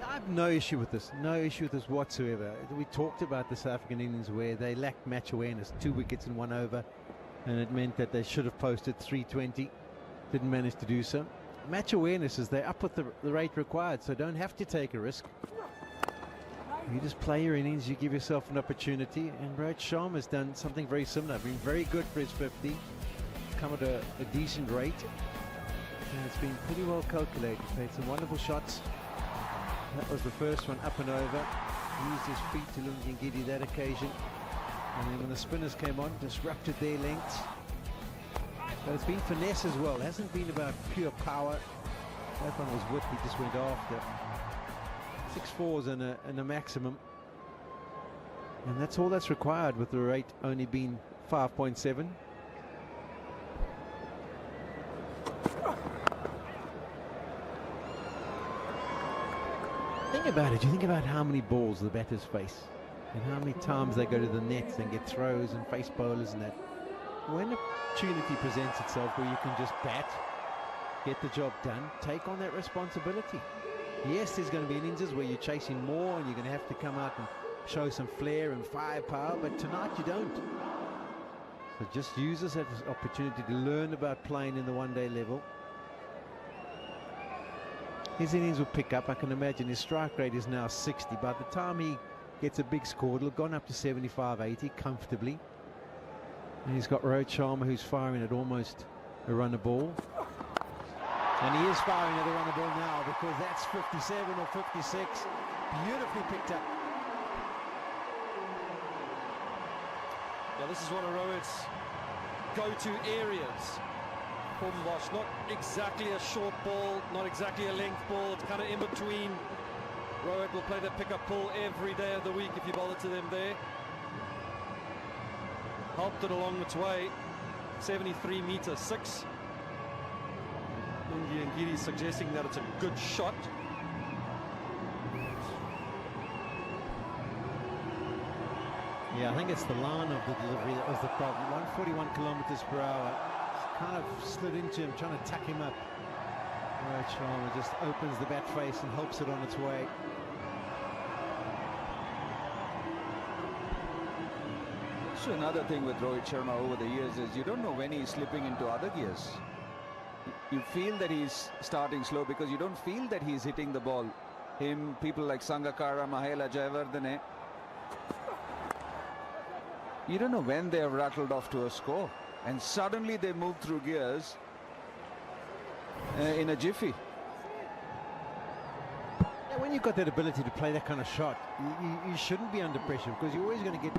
I have no issue with this, whatsoever. We talked about the South African innings where they lacked match awareness, 2 wickets in 1 over, and it meant that they should have posted 320, didn't manage to do so. Match awareness is they're up with the rate required, so don't have to take a risk. You just play your innings, you give yourself an opportunity, and Rohit Sharma has done something very similar. Been very good for his 50, come at a decent rate, and it's been pretty well calculated. Played some wonderful shots. That was the first one, up and over. Used his feet to Lungi that occasion, and then when the spinners came on, disrupted their lengths. But it's been finesse as well. It hasn't been about pure power. That one was whipped, he just went after. 6 fours and a maximum. And that's all that's required, with the rate only being 5.7. Think about it. You think about how many balls the batters face and how many times they go to the nets and get throws and face bowlers and that. When an opportunity presents itself where you can just bat, get the job done, take on that responsibility. Yes, there's going to be innings where you're chasing more and you're going to have to come out and show some flair and firepower, but tonight you don't. So just use this as an opportunity to learn about playing in the one-day level. His innings will pick up. I can imagine his strike rate is now 60. By the time he gets a big score, it'll have gone up to 75, 80 comfortably. And he's got Rohit Sharma, who's firing at almost a run a ball. And he is firing at a run a ball now, because that's 57 or 56. Beautifully picked up. Yeah, this is one of Rohit's go-to areas. Bosch, not exactly a short ball, not exactly a length ball, it's kind of in between. Rohit will play the pick-up pull every day of the week if you bother to them there. Helped it along its way. 73 meter 6. Lungi and Giri suggesting that it's a good shot. Yeah, I think it's the line of the delivery that was the problem. 141 kilometers per hour. Kind of slid into him, trying to tuck him up. Rohit Sharma just opens the bat face and helps it on its way. So another thing with Rohit Sharma over the years is you don't know when he's slipping into other gears. You feel that he's starting slow because you don't feel that he's hitting the ball. Him, people like Sangakkara, Mahela, Jayawardene, you don't know when they have rattled off to a score, and suddenly they move through gears in a jiffy. Yeah, when you've got that ability to play that kind of shot, you shouldn't be under pressure, because you're always going to get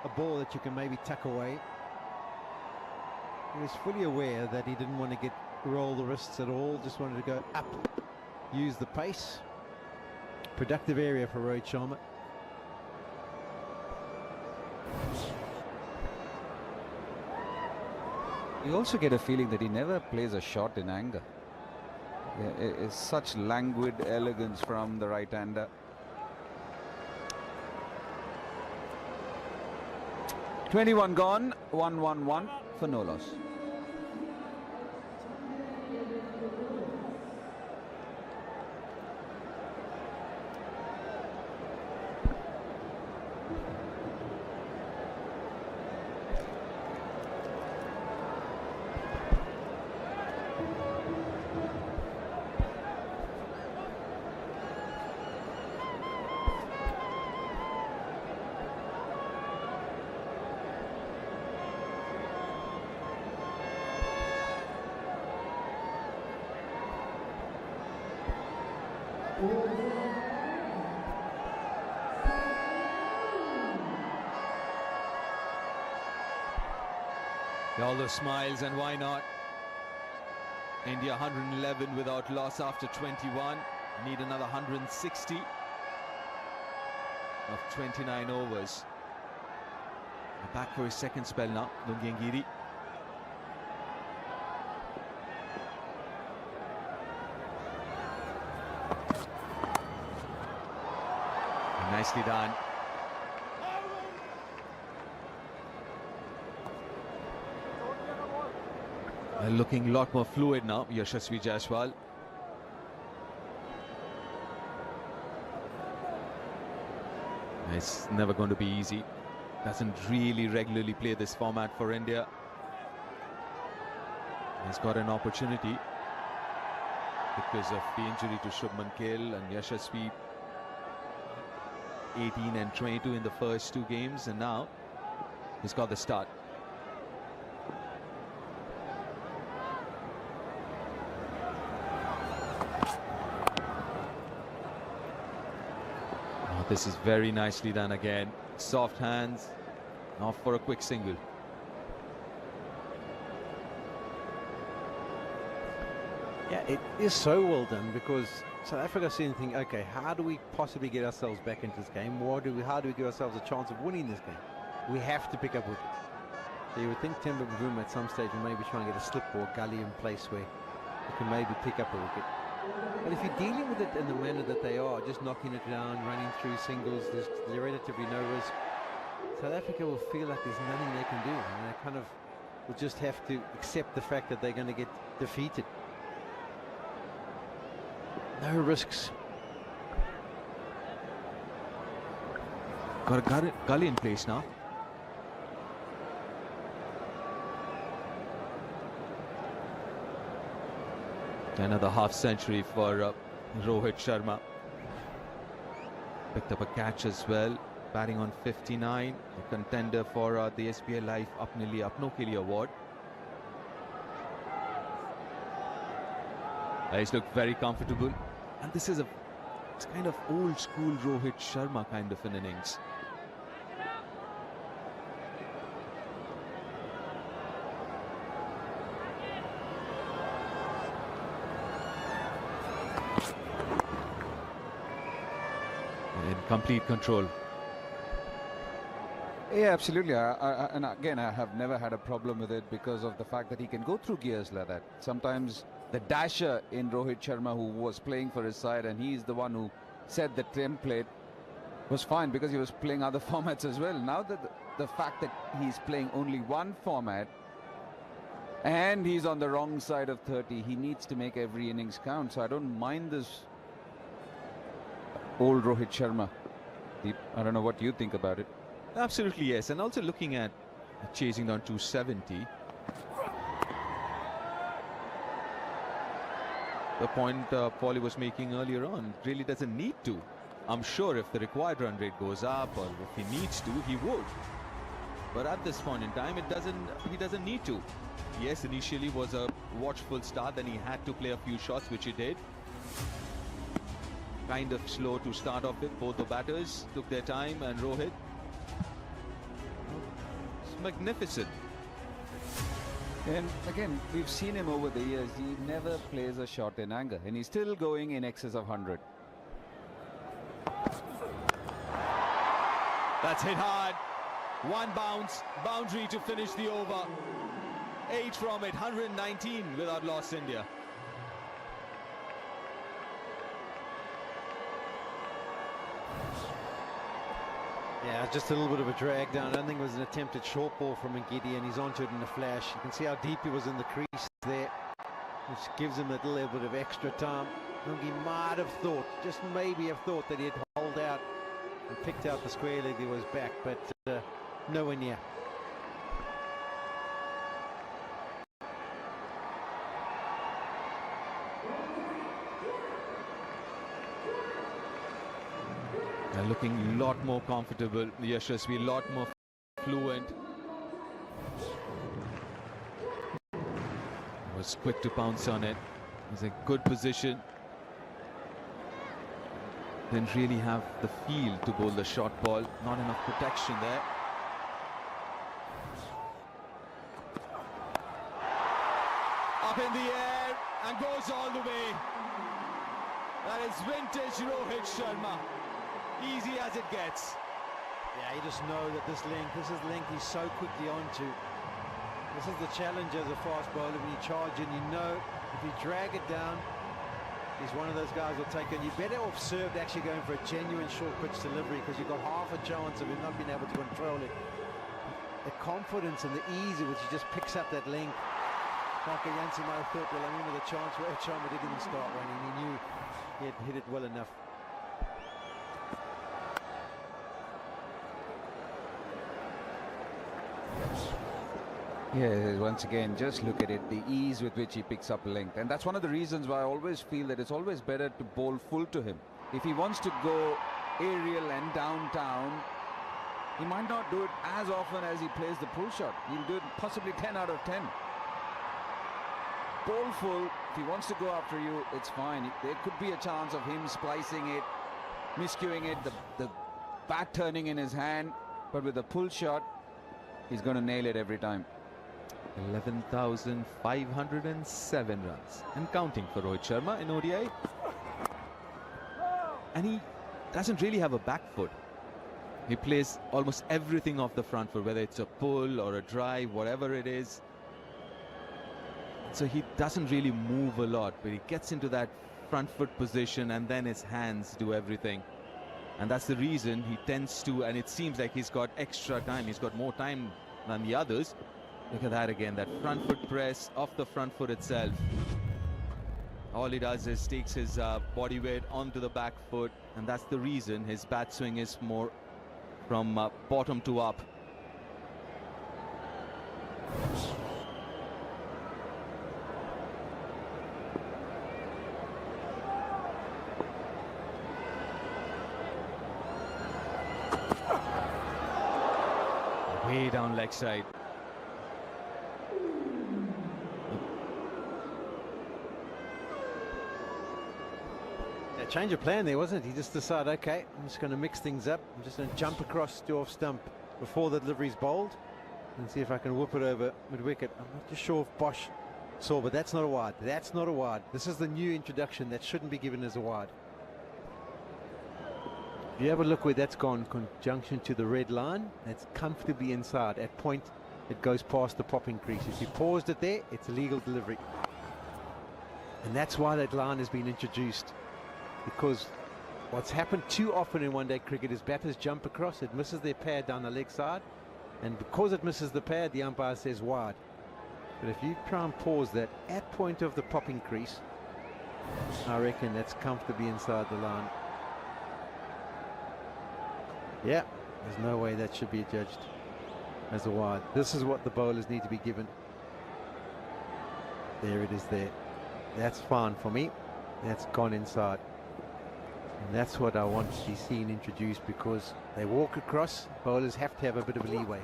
a ball that you can maybe tuck away. He was fully aware that he didn't want to roll the wrists at all, just wanted to go up use the pace. Productive area for Rohit Sharma. You also get a feeling that he never plays a shot in anger. It's such languid elegance from the right-hander. "21 gone, 1-1-1 for no loss." All those smiles, and why not? India 111 without loss after 21. Need another 160 of 29 overs. Back for his second spell now, Lungiangiri. Nicely done. Looking a lot more fluid now, Yashasvi Jaiswal. It's never going to be easy. Doesn't really regularly play this format for India. He's got an opportunity because of the injury to Shubman Gill and Yashasvi. 18 and 22 in the first two games, and now he's got the start. This is very nicely done again. Soft hands, off for a quick single. Yeah, it is so well done, because South Africa seem to think, okay, how do we possibly get ourselves back into this game? How do we give ourselves a chance of winning this game? We have to pick up wickets. So you would think Temba Bavuma at some stage will maybe try and get a slip or gully in place where you can maybe pick up a wicket. But if you're dealing with it in the manner that they are, just knocking it down, running through singles, there's relatively no risk, South Africa will feel like there's nothing they can do, and they kind of will just have to accept the fact that they're going to get defeated. No risks. Got a gully in place now. Another half century for Rohit Sharma. Picked up a catch as well. Batting on 59. A contender for the SBI Live Apne Liye Apno Ke Liye award. He's looked very comfortable. And this is it's kind of old school Rohit Sharma kind of an innings. In complete control. Yeah, absolutely. And again, I have never had a problem with it because of the fact that he can go through gears like that. Sometimes the dasher in Rohit Sharma, who was playing for his side, and he's the one who set the template, was fine because he was playing other formats as well. Now that the fact that he's playing only one format and he's on the wrong side of 30, he needs to make every innings count. So I don't mind this old Rohit Sharma. I don't know what you think about it. Absolutely, yes. And also looking at chasing down 270. The point Paulie was making earlier on, really doesn't need to. I'm sure if the required run rate goes up, or if he needs to, he would. But at this point in time, he doesn't need to. Yes, initially was a watchful start, then he had to play a few shots, which he did. Kind of slow to start off with. Both the batters took their time, and Rohit, it's magnificent. And again, we've seen him over the years. He never plays a shot in anger, and he's still going in excess of 100. That's hit hard. One bounce, boundary to finish the over. 8 from it, 119 without loss, India. Yeah, just a little bit of a drag down. I don't think it was an attempted short ball from Ngidi, and he's onto it in a flash. You can see how deep he was in the crease there, which gives him a little bit of extra time. I think he might have thought, just maybe have thought, that he'd hold out and picked out the square leg he was back, but nowhere near. They're looking a lot more comfortable. Yashasvi, a lot more fluent. Was quick to pounce on it. It was a good position. Didn't really have the feel to bowl the short ball. Not enough protection there. Up in the air and goes all the way. That is vintage Rohit Sharma. Easy as it gets. Yeah, you just know that this is the length he's so quickly onto. This is the challenge as a fast bowler. When you charge in, you know if you drag it down, he's one of those guys who'll take it. You're better off served actually going for a genuine short pitch delivery, because you've got half a chance of him not being able to control it. The confidence and the ease in which he just picks up that length. Like Yancy might have thought, well, I remember the chance where Sharma didn't even start running. He knew he had hit it well enough. Yeah, once again, just look at it, the ease with which he picks up length. And that's one of the reasons why I always feel that it's always better to bowl full to him. If he wants to go aerial and downtown, he might not do it as often as he plays the pull shot. He'll do it possibly 10 out of 10. Bowl full, if he wants to go after you, it's fine. There could be a chance of him splicing it, miscuing it, the bat turning in his hand. But with the pull shot, he's going to nail it every time. 11,507 runs and counting for Rohit Sharma in ODI. And he doesn't really have a back foot. He plays almost everything off the front foot, whether it's a pull or a drive, whatever it is. So he doesn't really move a lot, but he gets into that front foot position and then his hands do everything. And that's the reason he tends to, and it seems like he's got extra time. He's got more time than the others. Look at that again, that front foot press off the front foot itself. All he does is takes his body weight onto the back foot, and that's the reason his bat swing is more from bottom to up. Way down leg side. Change of plan there, wasn't it? He just decided, okay, I'm just going to mix things up. I'm just going to jump across to off stump before the delivery's bowled and see if I can whip it over mid-wicket. I'm not too sure if Bosch saw, but that's not a wide. That's not a wide. This is the new introduction that shouldn't be given as a wide. If you have a look where that's gone, conjunction to the red line, that's comfortably inside. At point, it goes past the popping crease. If you paused it there, it's a legal delivery. And that's why that line has been introduced. Because what's happened too often in one-day cricket is batters jump across, it misses their pad down the leg side, and because it misses the pad, the umpire says wide. But if you try and pause that at point of the popping crease, I reckon that's comfortably inside the line. Yeah, there's no way that should be judged as a wide. This is what the bowlers need to be given. There it is there. That's fine for me. That's gone inside. And that's what I want to be seen introduced, because they walk across, bowlers have to have a bit of a leeway.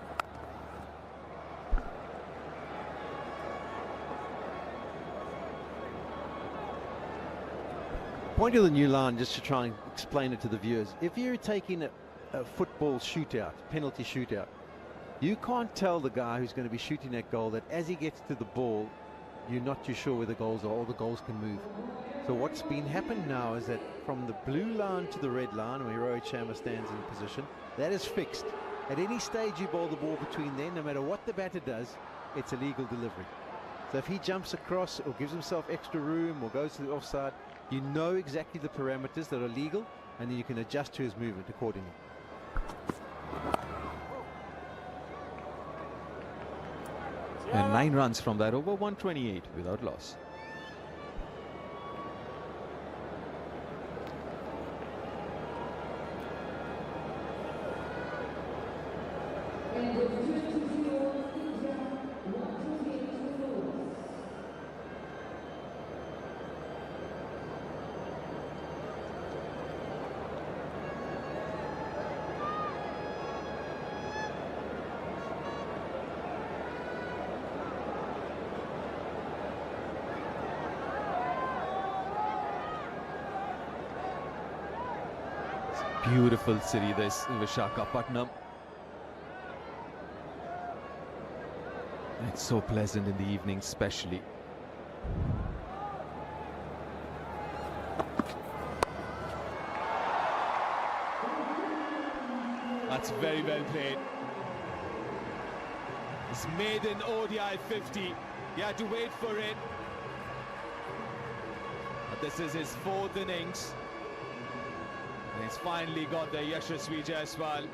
Point of the new line, just to try and explain it to the viewers. If you're taking a football shootout, penalty shootout, You can't tell the guy who's going to be shooting that goal that as he gets to the ball, you're not too sure where the goals are, or the goals can move. So what's been happened now is that from the blue line to the red line, where Rohit Sharma stands in position, that is fixed. At any stage you bowl the ball between then, no matter what the batter does, it's a legal delivery. So if he jumps across or gives himself extra room or goes to the offside, you know exactly the parameters that are legal, and then you can adjust to his movement accordingly. And 9 runs from that over, 128 without loss. Beautiful city, this Visakhapatnam. It's so pleasant in the evening, especially. That's very well played. His maiden ODI 50. He had to wait for it. But this is his 4th innings. And he's finally got the Yashasvi Jaiswal.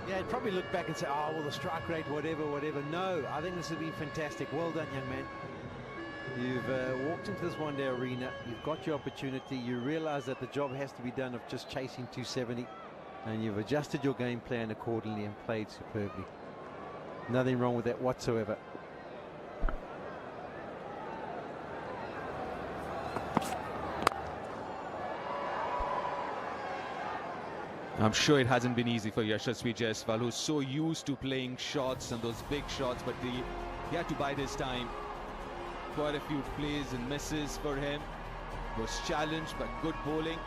Yeah, I'd probably look back and say, oh, well, the strike rate, whatever. No, I think this has been fantastic. Well done, young man. You've walked into this one-day arena. You've got your opportunity. You realize that the job has to be done of just chasing 270. And you've adjusted your game plan accordingly and played superbly. Nothing wrong with that whatsoever. I'm sure it hasn't been easy for Yashasvi Jaiswal, who's so used to playing shots and those big shots, but he had to bide his time. Quite a few plays and misses for him. Was challenged, but good bowling.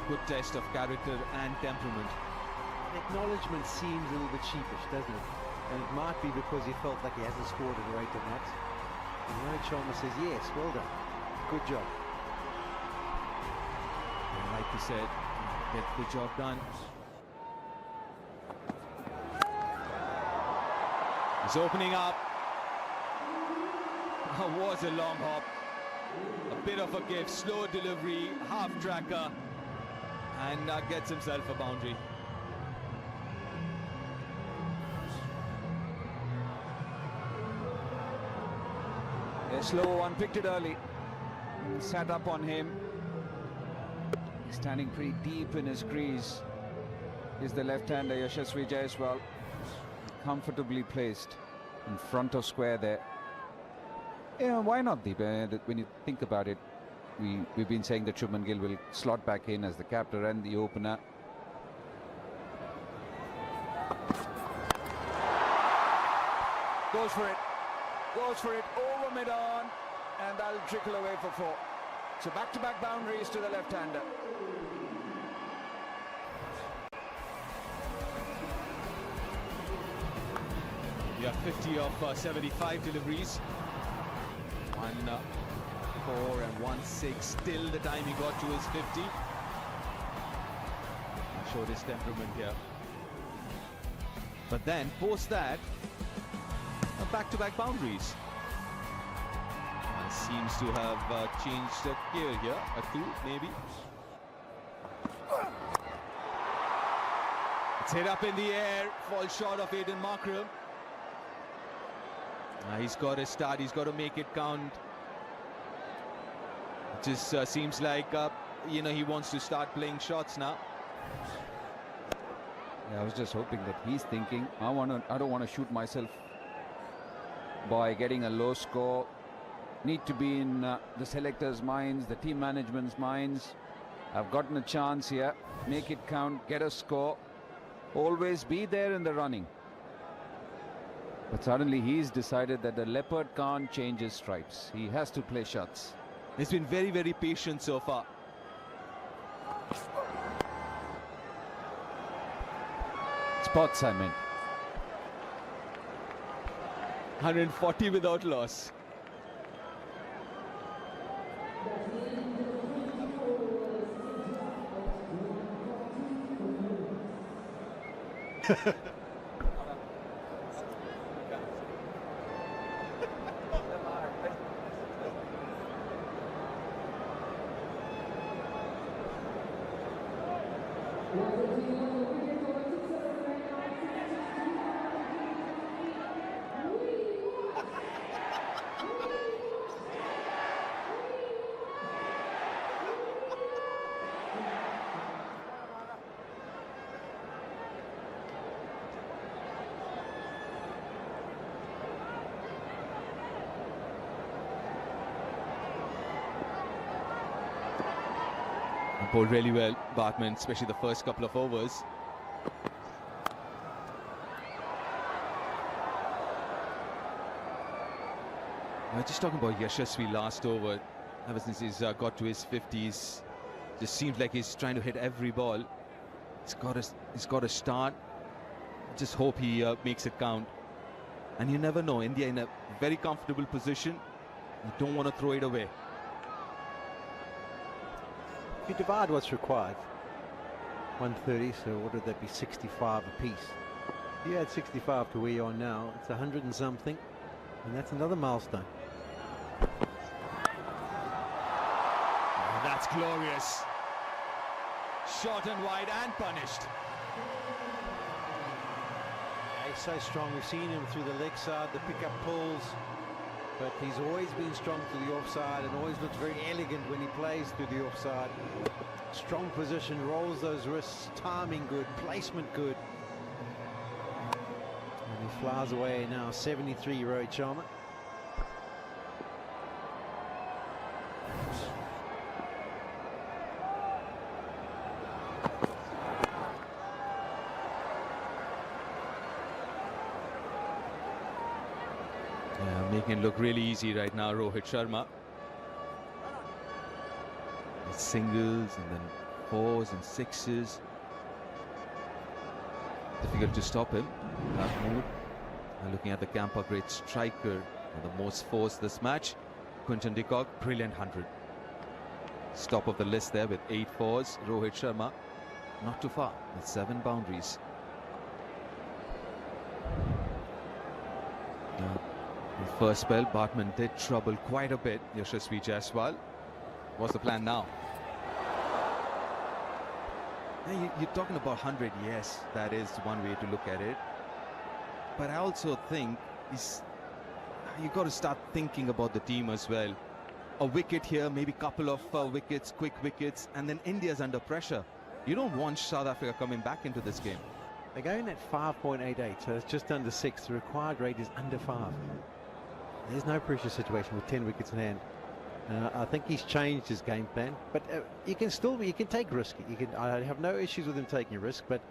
Good test of character and temperament. Acknowledgement seems a little bit sheepish, doesn't it? And it might be because he felt like he hasn't scored at the rate of knots. And Rohit Sharma says, yes, well done. Good job. And like you said, get the job done. He's opening up. Was a long hop. A bit of a give, slow delivery, half tracker, and gets himself a boundary. A slow one, picked it early. Sat up on him. He's standing pretty deep in his crease. Is the left-hander Yashasvi Jaiswal, comfortably placed in front of square there. Yeah, why not, Deep? When you think about it, we've been saying that Shubman Gill will slot back in as the captain and the opener. Goes for it, over mid-on, and that'll trickle away for 4. So back-to-back boundaries to the left-hander. You have 50 of 75 deliveries. 1-4 and 1-6. Still the time he got to his 50. Showed his temperament here. But then, post that, back-to-back boundaries. Seems to have changed a gear here, a 2 maybe. It's hit up in the air, falls short of Aiden Markram. He's got to start, he's got to make it count. It just seems like, you know, he wants to start playing shots now. Yeah, I was just hoping that he's thinking, I don't want to shoot myself by getting a low score. Need to be in the selectors' minds, the team management's minds. I've gotten a chance here, make it count, get a score, always be there in the running. But suddenly he's decided that the leopard can't change his stripes. He has to play shots. He's been very, very patient so Spots, I meant. 140 without loss. Bowled really well, Bartman, especially the first couple of overs. Just talking about Yashasvi last over, ever since he's got to his 50s, just seems like he's trying to hit every ball. He's got a start. Just hope he makes it count. And you never know, India in a very comfortable position. You don't want to throw it away. If you divide what's required, 130, so what would that be, 65 apiece? If you add 65 to where you are now, it's 100 and something, and that's another milestone. Oh, that's glorious. Short and wide and punished. Yeah, he's so strong. We've seen him through the leg side, the pickup pulls, but he's always been strong to the offside and always looks very elegant when he plays through the offside. Strong position, rolls those wrists, timing good, placement good. And he flies away now, 73, Rohit Sharma. Making it look really easy right now, Rohit Sharma. It's singles and then fours and sixes. Difficult to stop him. Mahmood. Looking at the Camper great striker and the most fours this match, Quinton de Kock, brilliant 100. Top of the list there with 8 fours. Rohit Sharma not too far with 7 boundaries. The first spell, Bartman did trouble quite a bit Yashasvi Jaiswal. What's the plan now? You're talking about 100, yes, that is one way to look at it. But I also think you got to start thinking about the team as well. A wicket here, maybe a couple of wickets, quick wickets, and then India's under pressure. You don't want South Africa coming back into this game. They're going at 5.88, so it's just under 6. The required rate is under 5. There's no pressure situation with 10 wickets in hand. I think he's changed his game plan, but you can take risk. I have no issues with him taking a risk, but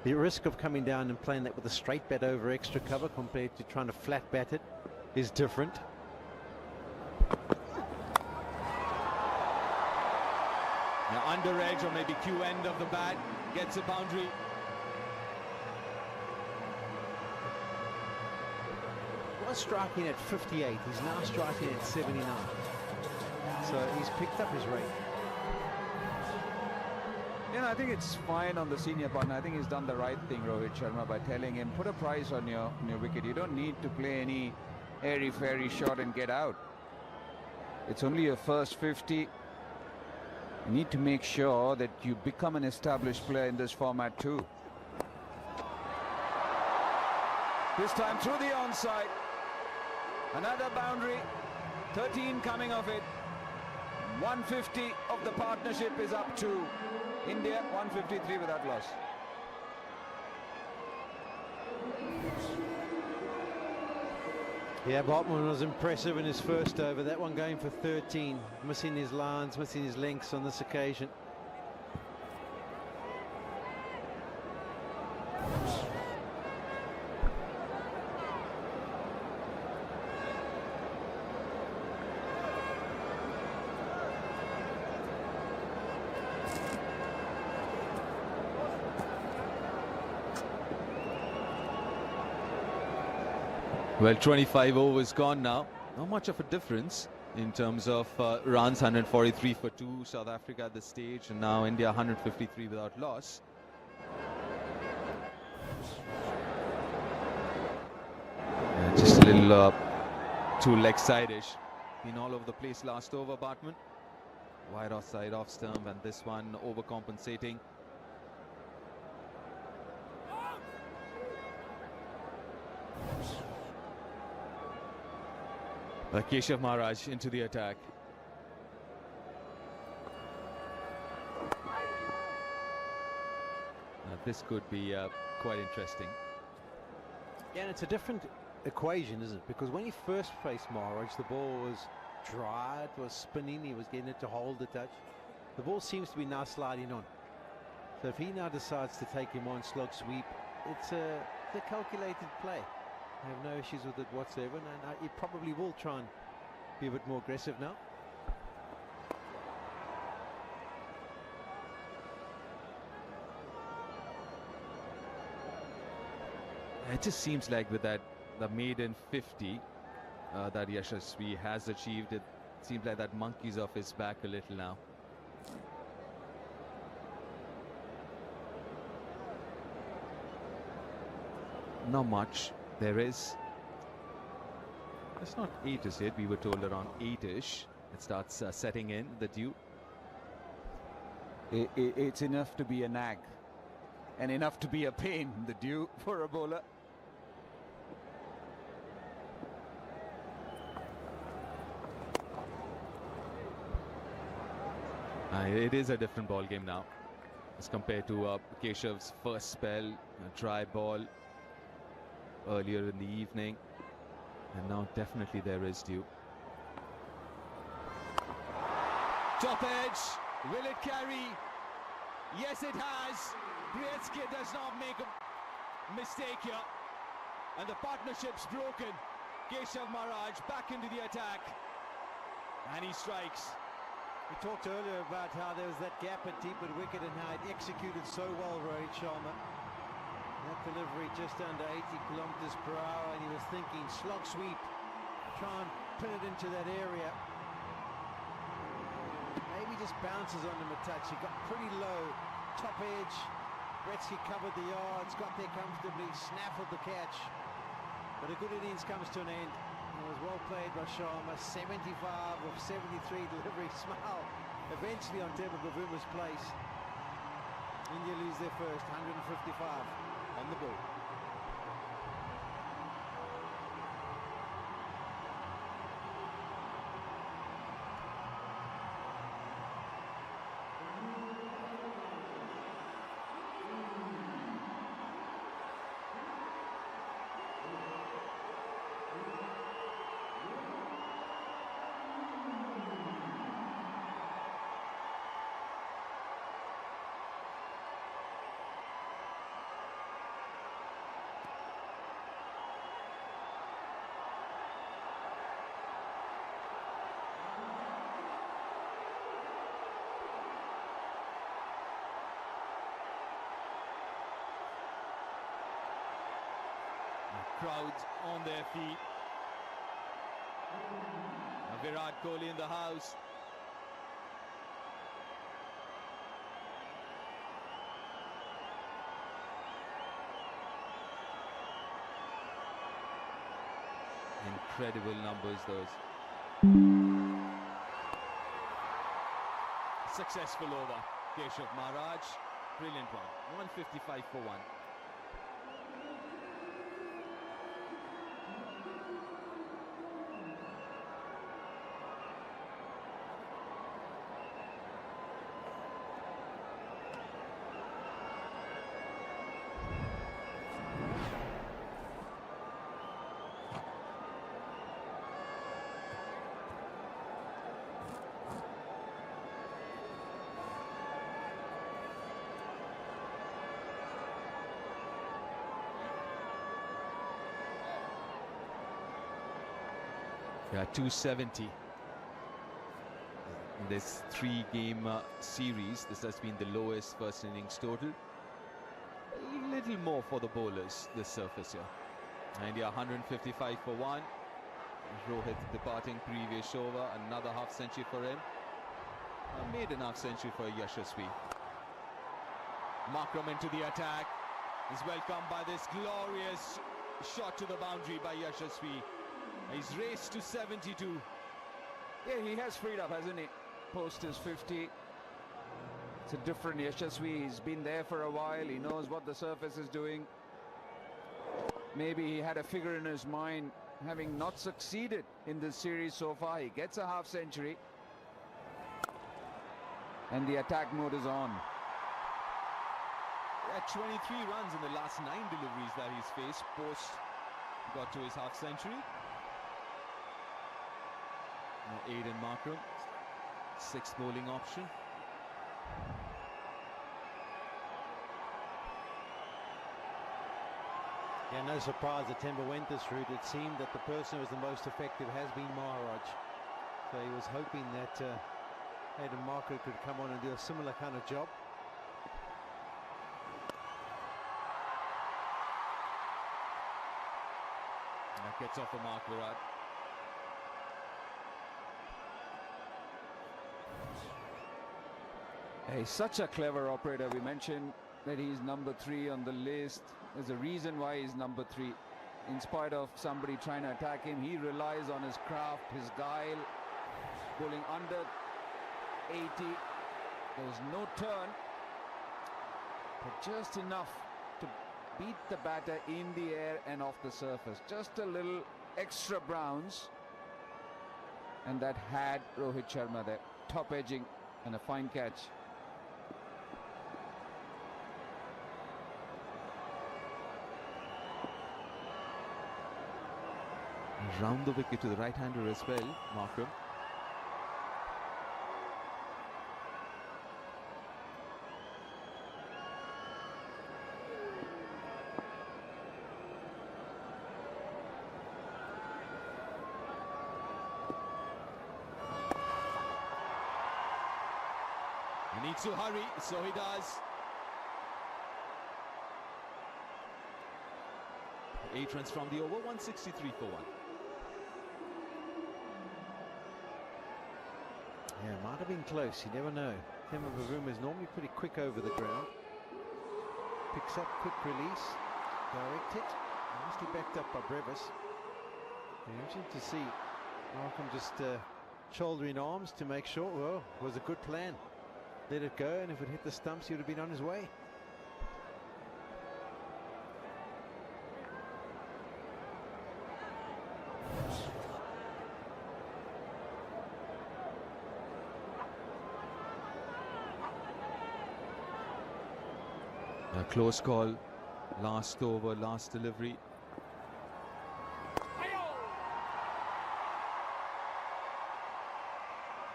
the risk of coming down and playing that with a straight bat over extra cover compared to trying to flat bat it is different. Now under edge or maybe Q end of the bat gets a boundary. Was striking at 58. He's now striking at 79. So he's picked up his rate. Yeah, I think it's fine on the senior partner. I think he's done the right thing, Rohit Sharma, by telling him, put a price on your wicket. You don't need to play any airy-fairy shot and get out. It's only your first 50. You need to make sure that you become an established player in this format too. This time through the onside. Another boundary. 13 coming off it. 150 of the partnership is up to India. 153 without loss. Yeah, Bartman was impressive in his first over. That one going for 13. Missing his lines, missing his lengths on this occasion. Well, 25 overs gone now. Not much of a difference in terms of runs. 143 for 2 South Africa at this stage, and now India 153 without loss. Just a little too leg side-ish. Been all over the place last over, Bartman. Wide offside, off stump, and this one overcompensating. Keshav Maharaj into the attack. Now this could be quite interesting. Yeah, and it's a different equation, isn't it? Because when he first faced Maharaj, the ball was dry, it was spinning, he was getting it to hold the touch. The ball seems to be now sliding on. So if he now decides to take him on slog sweep, it's a calculated play. I have no issues with it whatsoever, and he probably will try and be a bit more aggressive now. It just seems like with the maiden 50 that Yashasvi has achieved, it seems like that monkey's off his back a little now. Not much. There is. It's not 8 as yet. We were told around 8-ish. It starts setting in, the dew. It's enough to be a nag and enough to be a pain, the dew, for a bowler. It is a different ball game now as compared to Keshav's first spell, a dry ball earlier in the evening, and now definitely there is dew. Top edge, will it carry? Yes, it has. Brietzke does not make a mistake here, and the partnership's broken. Keshav Maharaj back into the attack, and he strikes. We talked earlier about how there was that gap at deep at wicket and how it executed so well, Rohit Sharma. That delivery just under 80 kilometers per hour, and he was thinking slog sweep, try and pin it into that area. Maybe just bounces on him a touch. He got pretty low, top edge. Brietzke covered the yards, got there comfortably, snaffled the catch. But a good innings comes to an end. It was well played by Sharma. 75 of 73 delivery. Smile eventually on Teba Bavuma's place. India lose their first, 155 on the ball. Crowds on their feet. Virat Kohli in the house. Incredible numbers, those. Successful over. Keshav Maharaj. Brilliant one. 155 for 1. Yeah, 270 in this 3-game series. This has been the lowest first innings total. A little more for the bowlers, this surface here. India 155 for 1. Rohit departing previous over, another half century for him. A maiden half century for Yashasvi. Makram into the attack. Is welcomed by this glorious shot to the boundary by Yashasvi. He's raced to 72. Yeah, he has freed up, hasn't he? Post his 50. It's a different Yashasvi. He's been there for a while. He knows what the surface is doing. Maybe he had a figure in his mind, having not succeeded in this series so far. He gets a half century. And the attack mode is on. Yeah, 23 runs in the last 9 deliveries that he's faced post got to his half century. Now Aiden Markram, 6th bowling option. Yeah, no surprise that Temba went this route. It seemed that the person who was the most effective has been Maharaj. So he was hoping that Aiden Markram could come on and do a similar kind of job. That gets off the mark, Virat. He's such a clever operator. We mentioned that he's number 3 on the list. There's a reason why he's number 3. In spite of somebody trying to attack him, he relies on his craft, his guile, bowling under 80. There was no turn, but just enough to beat the batter in the air and off the surface. Just a little extra bounce, and that had Rohit Sharma there. Top edging and a fine catch. Round the wicket to the right-hander as well, Markram. He needs to hurry, so he does. 8 runs from the over, 163 for 1. Yeah, might have been close, you never know. Temba Bavuma is normally pretty quick over the ground. Picks up, quick release, direct it. Nicely backed up by Brevis. Interesting to see Markram just shouldering arms to make sure. Well, it was a good plan. Let it go, and if it hit the stumps, he would have been on his way. A close call, last over, last delivery.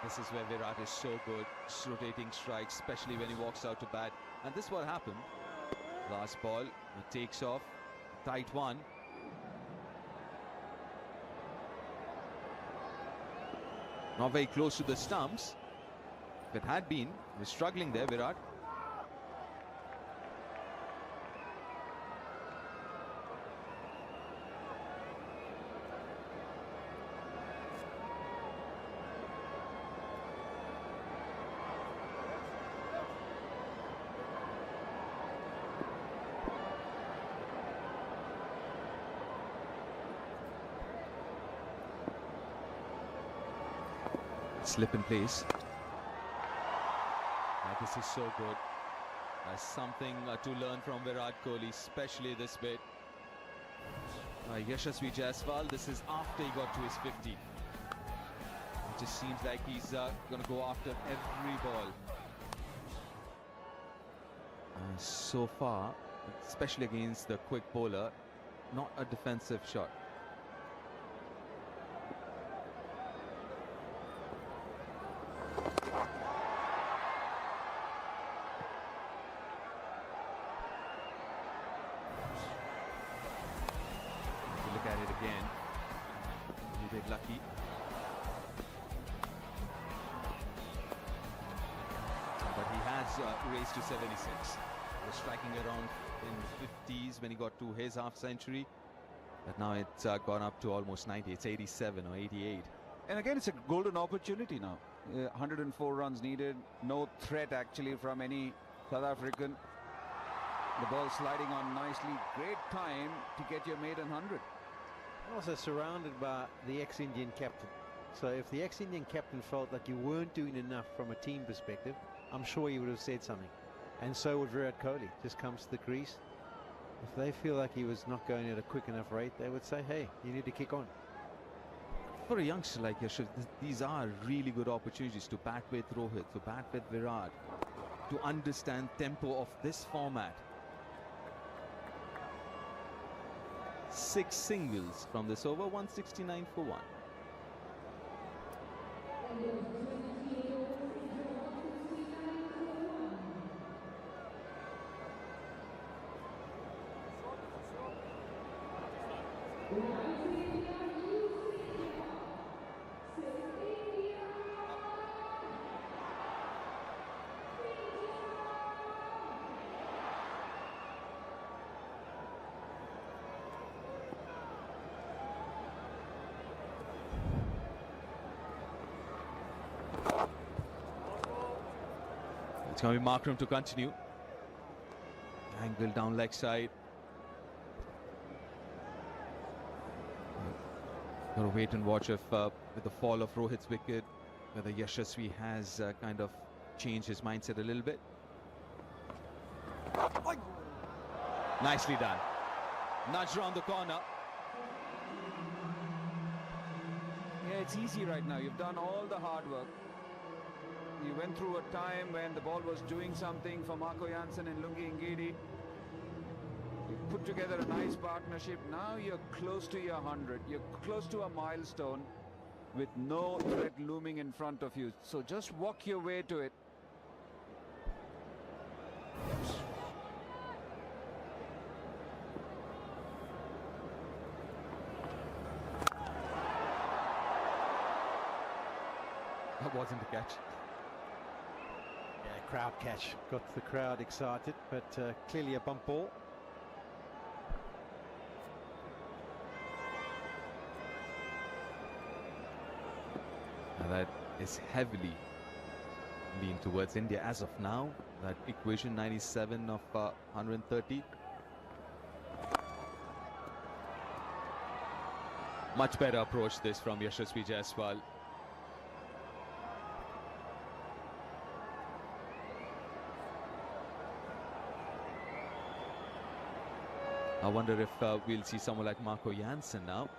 This is where Virat is so good, rotating strikes, especially when he walks out to bat. And this is what happened. Last ball, it takes off, tight one. Not very close to the stumps. If it had been, he was struggling there, Virat. Slip in place. This is so good. There's something to learn from Virat Kohli, especially this bit. Yashasvi Jaiswal, this is after he got to his 50. It just seems like he's going to go after every ball. So far, especially against the quick bowler, not a defensive shot. Look at it again. A bit lucky. But he has raised to 76. He was striking around in 50s when he got to his half century. But now it's gone up to almost 90. It's 87 or 88. And again, it's a golden opportunity now. 104 runs needed. No threat actually from any South African. The ball sliding on nicely. Great time to get your maiden 100. Also surrounded by the ex-Indian captain. So if the ex-Indian captain felt like you weren't doing enough from a team perspective, I'm sure he would have said something. And so would Virat Kohli. Just comes to the crease. If they feel like he was not going at a quick enough rate, they would say, hey, you need to kick on. For a youngster like Yashav, these are really good opportunities to bat with Rohit, to bat with Virat, to understand tempo of this format. 6 singles from this over, 169 for 1. It's going to be Markram to continue. Angle down leg side. Got to wait and watch if with the fall of Rohit's wicket, whether Yashasvi has kind of changed his mindset a little bit. Nicely done. Nudge round the corner. Yeah, it's easy right now. You've done all the hard work. You went through a time when the ball was doing something for Marco Jansen and Lungi Ngidi. You put together a nice partnership. Now you're close to your 100. You're close to a milestone with no threat looming in front of you. So just walk your way to it. That wasn't a catch. Yeah, crowd catch. Got the crowd excited, but clearly a bump ball. Now that is heavily leaned towards India as of now. That equation 97 of 130. Much better approach this from Yashasvi Jaiswal. I wonder if we'll see someone like Marco Jansen now.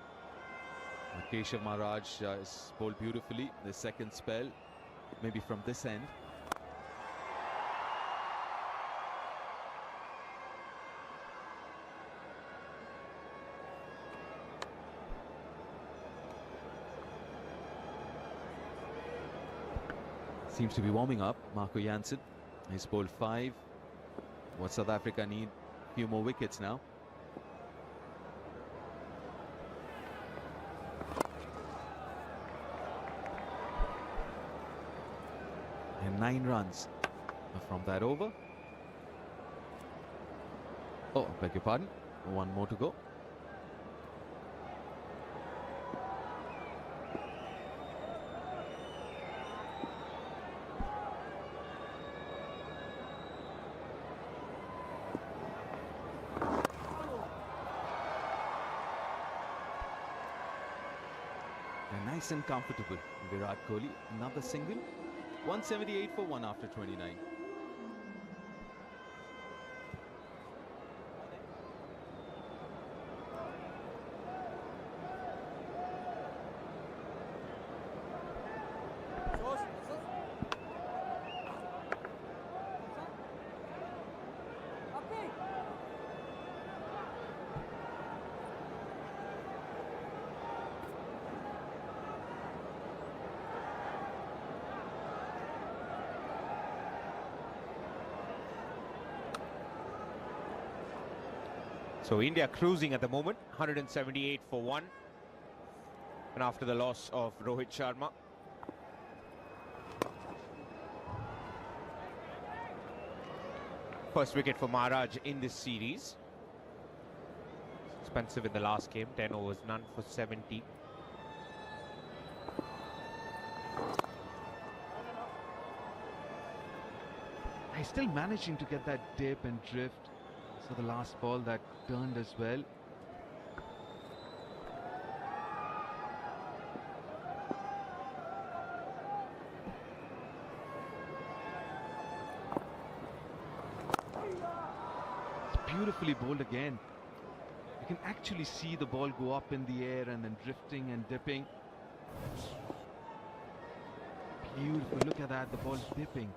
Keshav Maharaj is bowled beautifully. The second spell, maybe from this end. Seems to be warming up. Marco Jansen. He's bowled 5. What South Africa need? A few more wickets now. And 9 runs from that over. Oh, beg your pardon. 1 more to go. And nice and comfortable. Virat Kohli, another single. 178 for 1 after 29. So India cruising at the moment, 178 for 1. And after the loss of Rohit Sharma. First wicket for Maharaj in this series. expensive in the last game. 10 overs, none for 70. He's still managing to get that dip and drift. So the last ball that turned as well. It's beautifully bowled again. You can actually see the ball go up in the air and then drifting and dipping. Beautiful, look at that, the ball's dipping.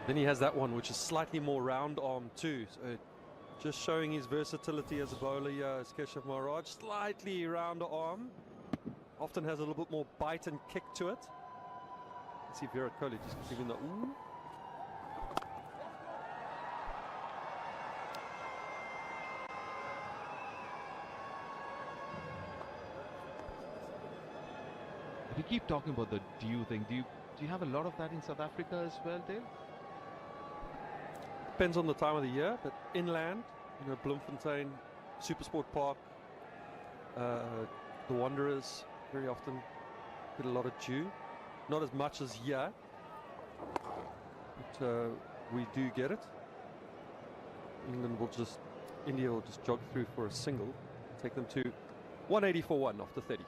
Then he has that one, which is slightly more round arm too. So just showing his versatility as a bowler here, as Keshav Maharaj. Slightly rounder arm. Often has a little bit more bite and kick to it. Let's see Virat Kohli just giving the ooh. We keep talking about the dew thing. Do you have a lot of that in South Africa as well, Dale? Depends on the time of the year, but inland, you know, Bloemfontein, Supersport Park, the Wanderers very often get a lot of dew. Not as much as here, but we do get it. India will just jog through for a single, take them to 180 for 1 after 30.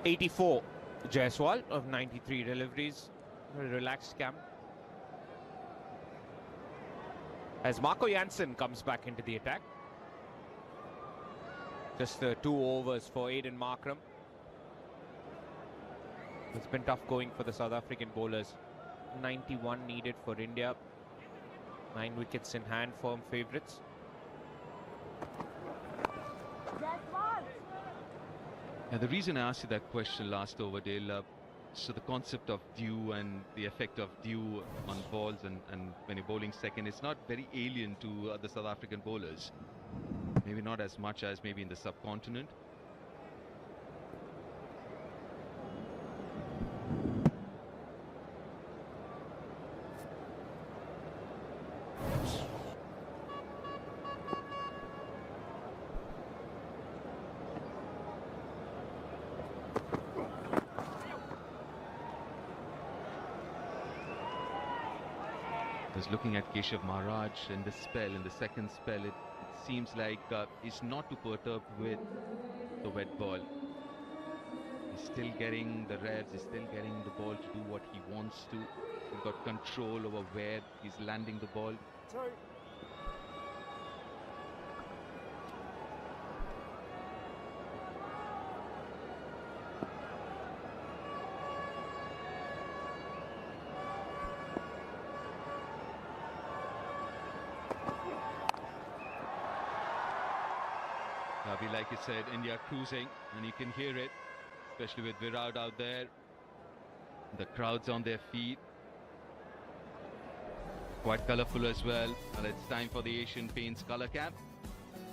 '84 Jaiswal of 93 deliveries. A relaxed camp. As Marco Jansen comes back into the attack. Just 2 overs for Aiden Markram. It's been tough going for the South African bowlers. 91 needed for India. 9 wickets in hand, firm favourites. Yeah, the reason I asked you that question last over, Dale, so the concept of dew and the effect of dew on balls and when you're bowling second, it's not very alien to the South African bowlers. Maybe not as much as maybe in the subcontinent. Looking at Keshav Maharaj in the spell, in the second spell, it seems like he's not too perturbed with the wet ball. He's still getting the revs, he's still getting the ball to do what he wants to. He's got control over where he's landing the ball. Sorry. Like you said, India cruising, and you can hear it, especially with Virat out there. The crowd's on their feet. Quite colourful as well. And it's time for the Asian Paints colour cap.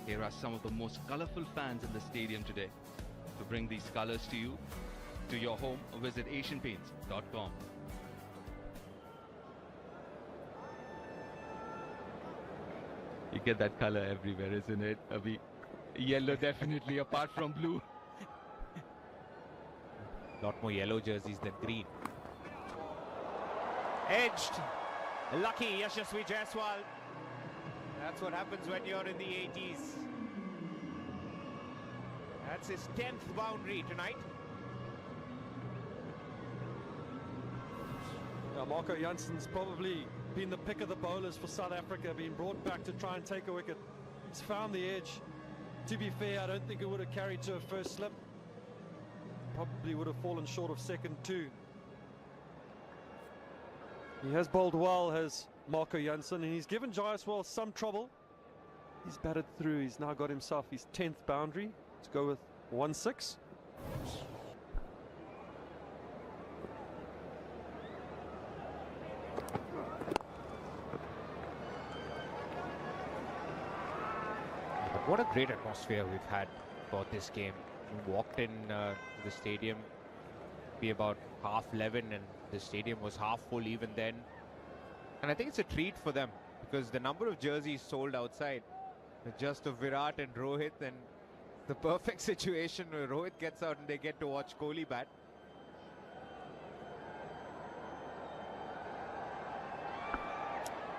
Here are some of the most colourful fans in the stadium today. To bring these colours to you, to your home, visit asianpaints.com. You get that colour everywhere, isn't it, Abhi? Yellow definitely, apart from blue. Lot more yellow jerseys than green. Edged. Lucky Yashasvi Jaiswal. That's what happens when you're in the 80s. That's his 10th boundary tonight. Marco Jansen's probably been the pick of the bowlers for South Africa, being brought back to try and take a wicket. He's found the edge. To be fair, I don't think it would have carried to a first slip. probably would have fallen short of second too. He has bowled well, has Marco Jansen, and he's given Jaiswal some trouble. He's batted through. He's now got himself his 10th boundary. Let's go with 1-6. What a great atmosphere we've had for this game. We walked in to the stadium, be about 11:30, and the stadium was half full even then. And I think it's a treat for them because the number of jerseys sold outside, just of Virat and Rohit, and the perfect situation where Rohit gets out and they get to watch Kohli bat.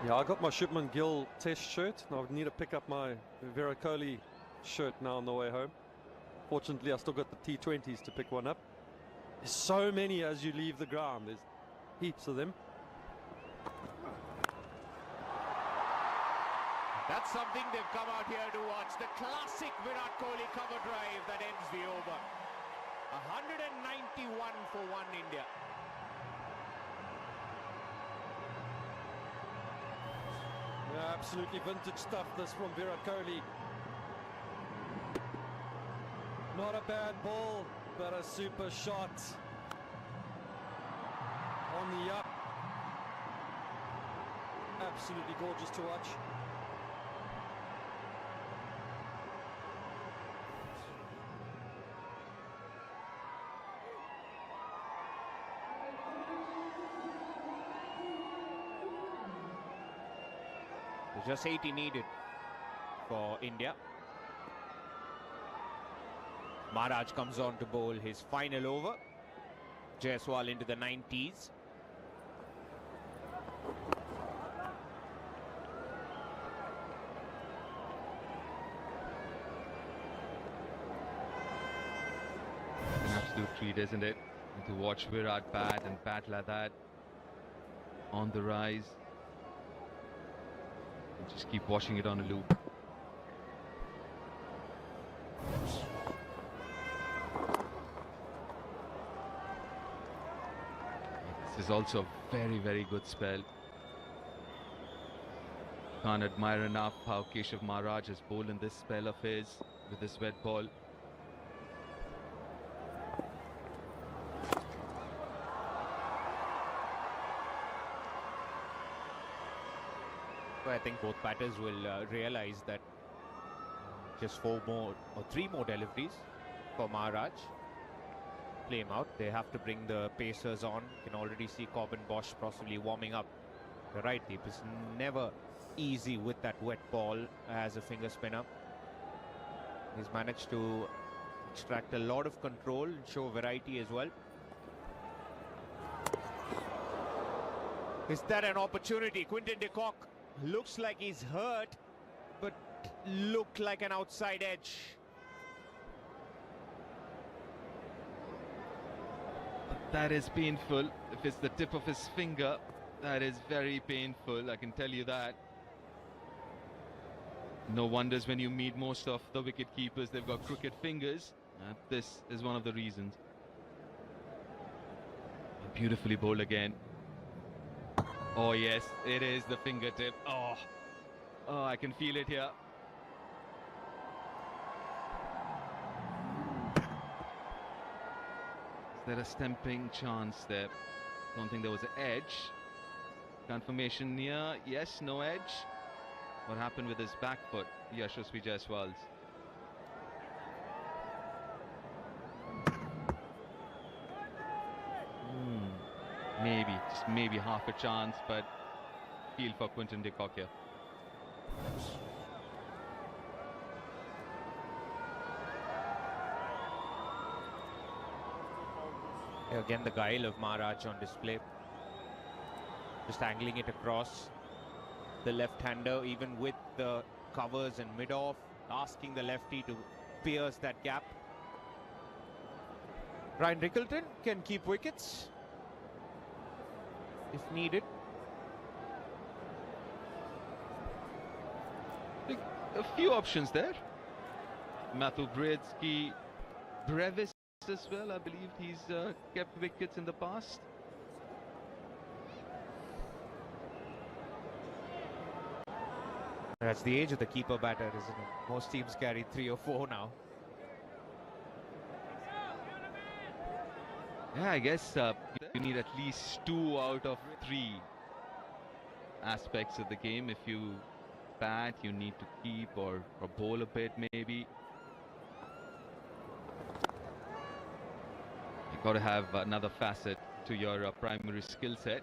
Yeah, I got my Shubman Gill test shirt. Now I need to pick up my Virat Kohli shirt now on the way home. Fortunately, I still got the T20s to pick one up. There's so many as you leave the ground. There's heaps of them. That's something they've come out here to watch. The classic Virat Kohli cover drive that ends the over. 191 for one India. Yeah, absolutely vintage stuff, this from Virat Kohli. Not a bad ball, but a super shot. On the up. Absolutely gorgeous to watch. Just 80 needed for India. Maharaj comes on to bowl his final over. Jaiswal into the 90s. An absolute treat, isn't it? And to watch Virat bat and bat like that on the rise. And just keep watching it on a loop. This is also a very, very good spell. Can't admire enough how Keshav Maharaj has bowled in this spell of his with this wet ball. So I think both batters will realize that just 4 more or 3 more deliveries for Maharaj. Play him out. They have to bring the pacers on. You can already see Corbin Bosch possibly warming up. You're right, Deep. It's never easy with that wet ball as a finger spinner. He's managed to extract a lot of control and show variety as well. Is that an opportunity? Quinton de Kock looks like he's hurt, but looked like an outside edge. That is painful. If it's the tip of his finger, that is very painful, I can tell you that. No wonders when you meet most of the wicket keepers, they've got crooked fingers. This is one of the reasons. Beautifully bowled again. Oh yes, it is the fingertip. Oh, I can feel it here. Is there a stumping chance there? Don't think there was an edge. Confirmation near. Yes, no edge. What happened with his back foot? Yashasvi Jaiswal's. Maybe, just maybe half a chance, but feel for Quinton de Kock here. Again, the guile of Maharaj on display. Just angling it across. The left-hander, even with the covers and mid-off, asking the lefty to pierce that gap. Ryan Rickleton can keep wickets if needed. A few options there. Matthew Brzezinski, Brevis. as well. I believe he's kept wickets in the past. That's the age of the keeper batter, isn't it? Most teams carry 3 or 4 now. Yeah, I guess you need at least 2 out of 3 aspects of the game. If you bat, you need to keep or bowl a bit maybe. You've got to have another facet to your primary skill set.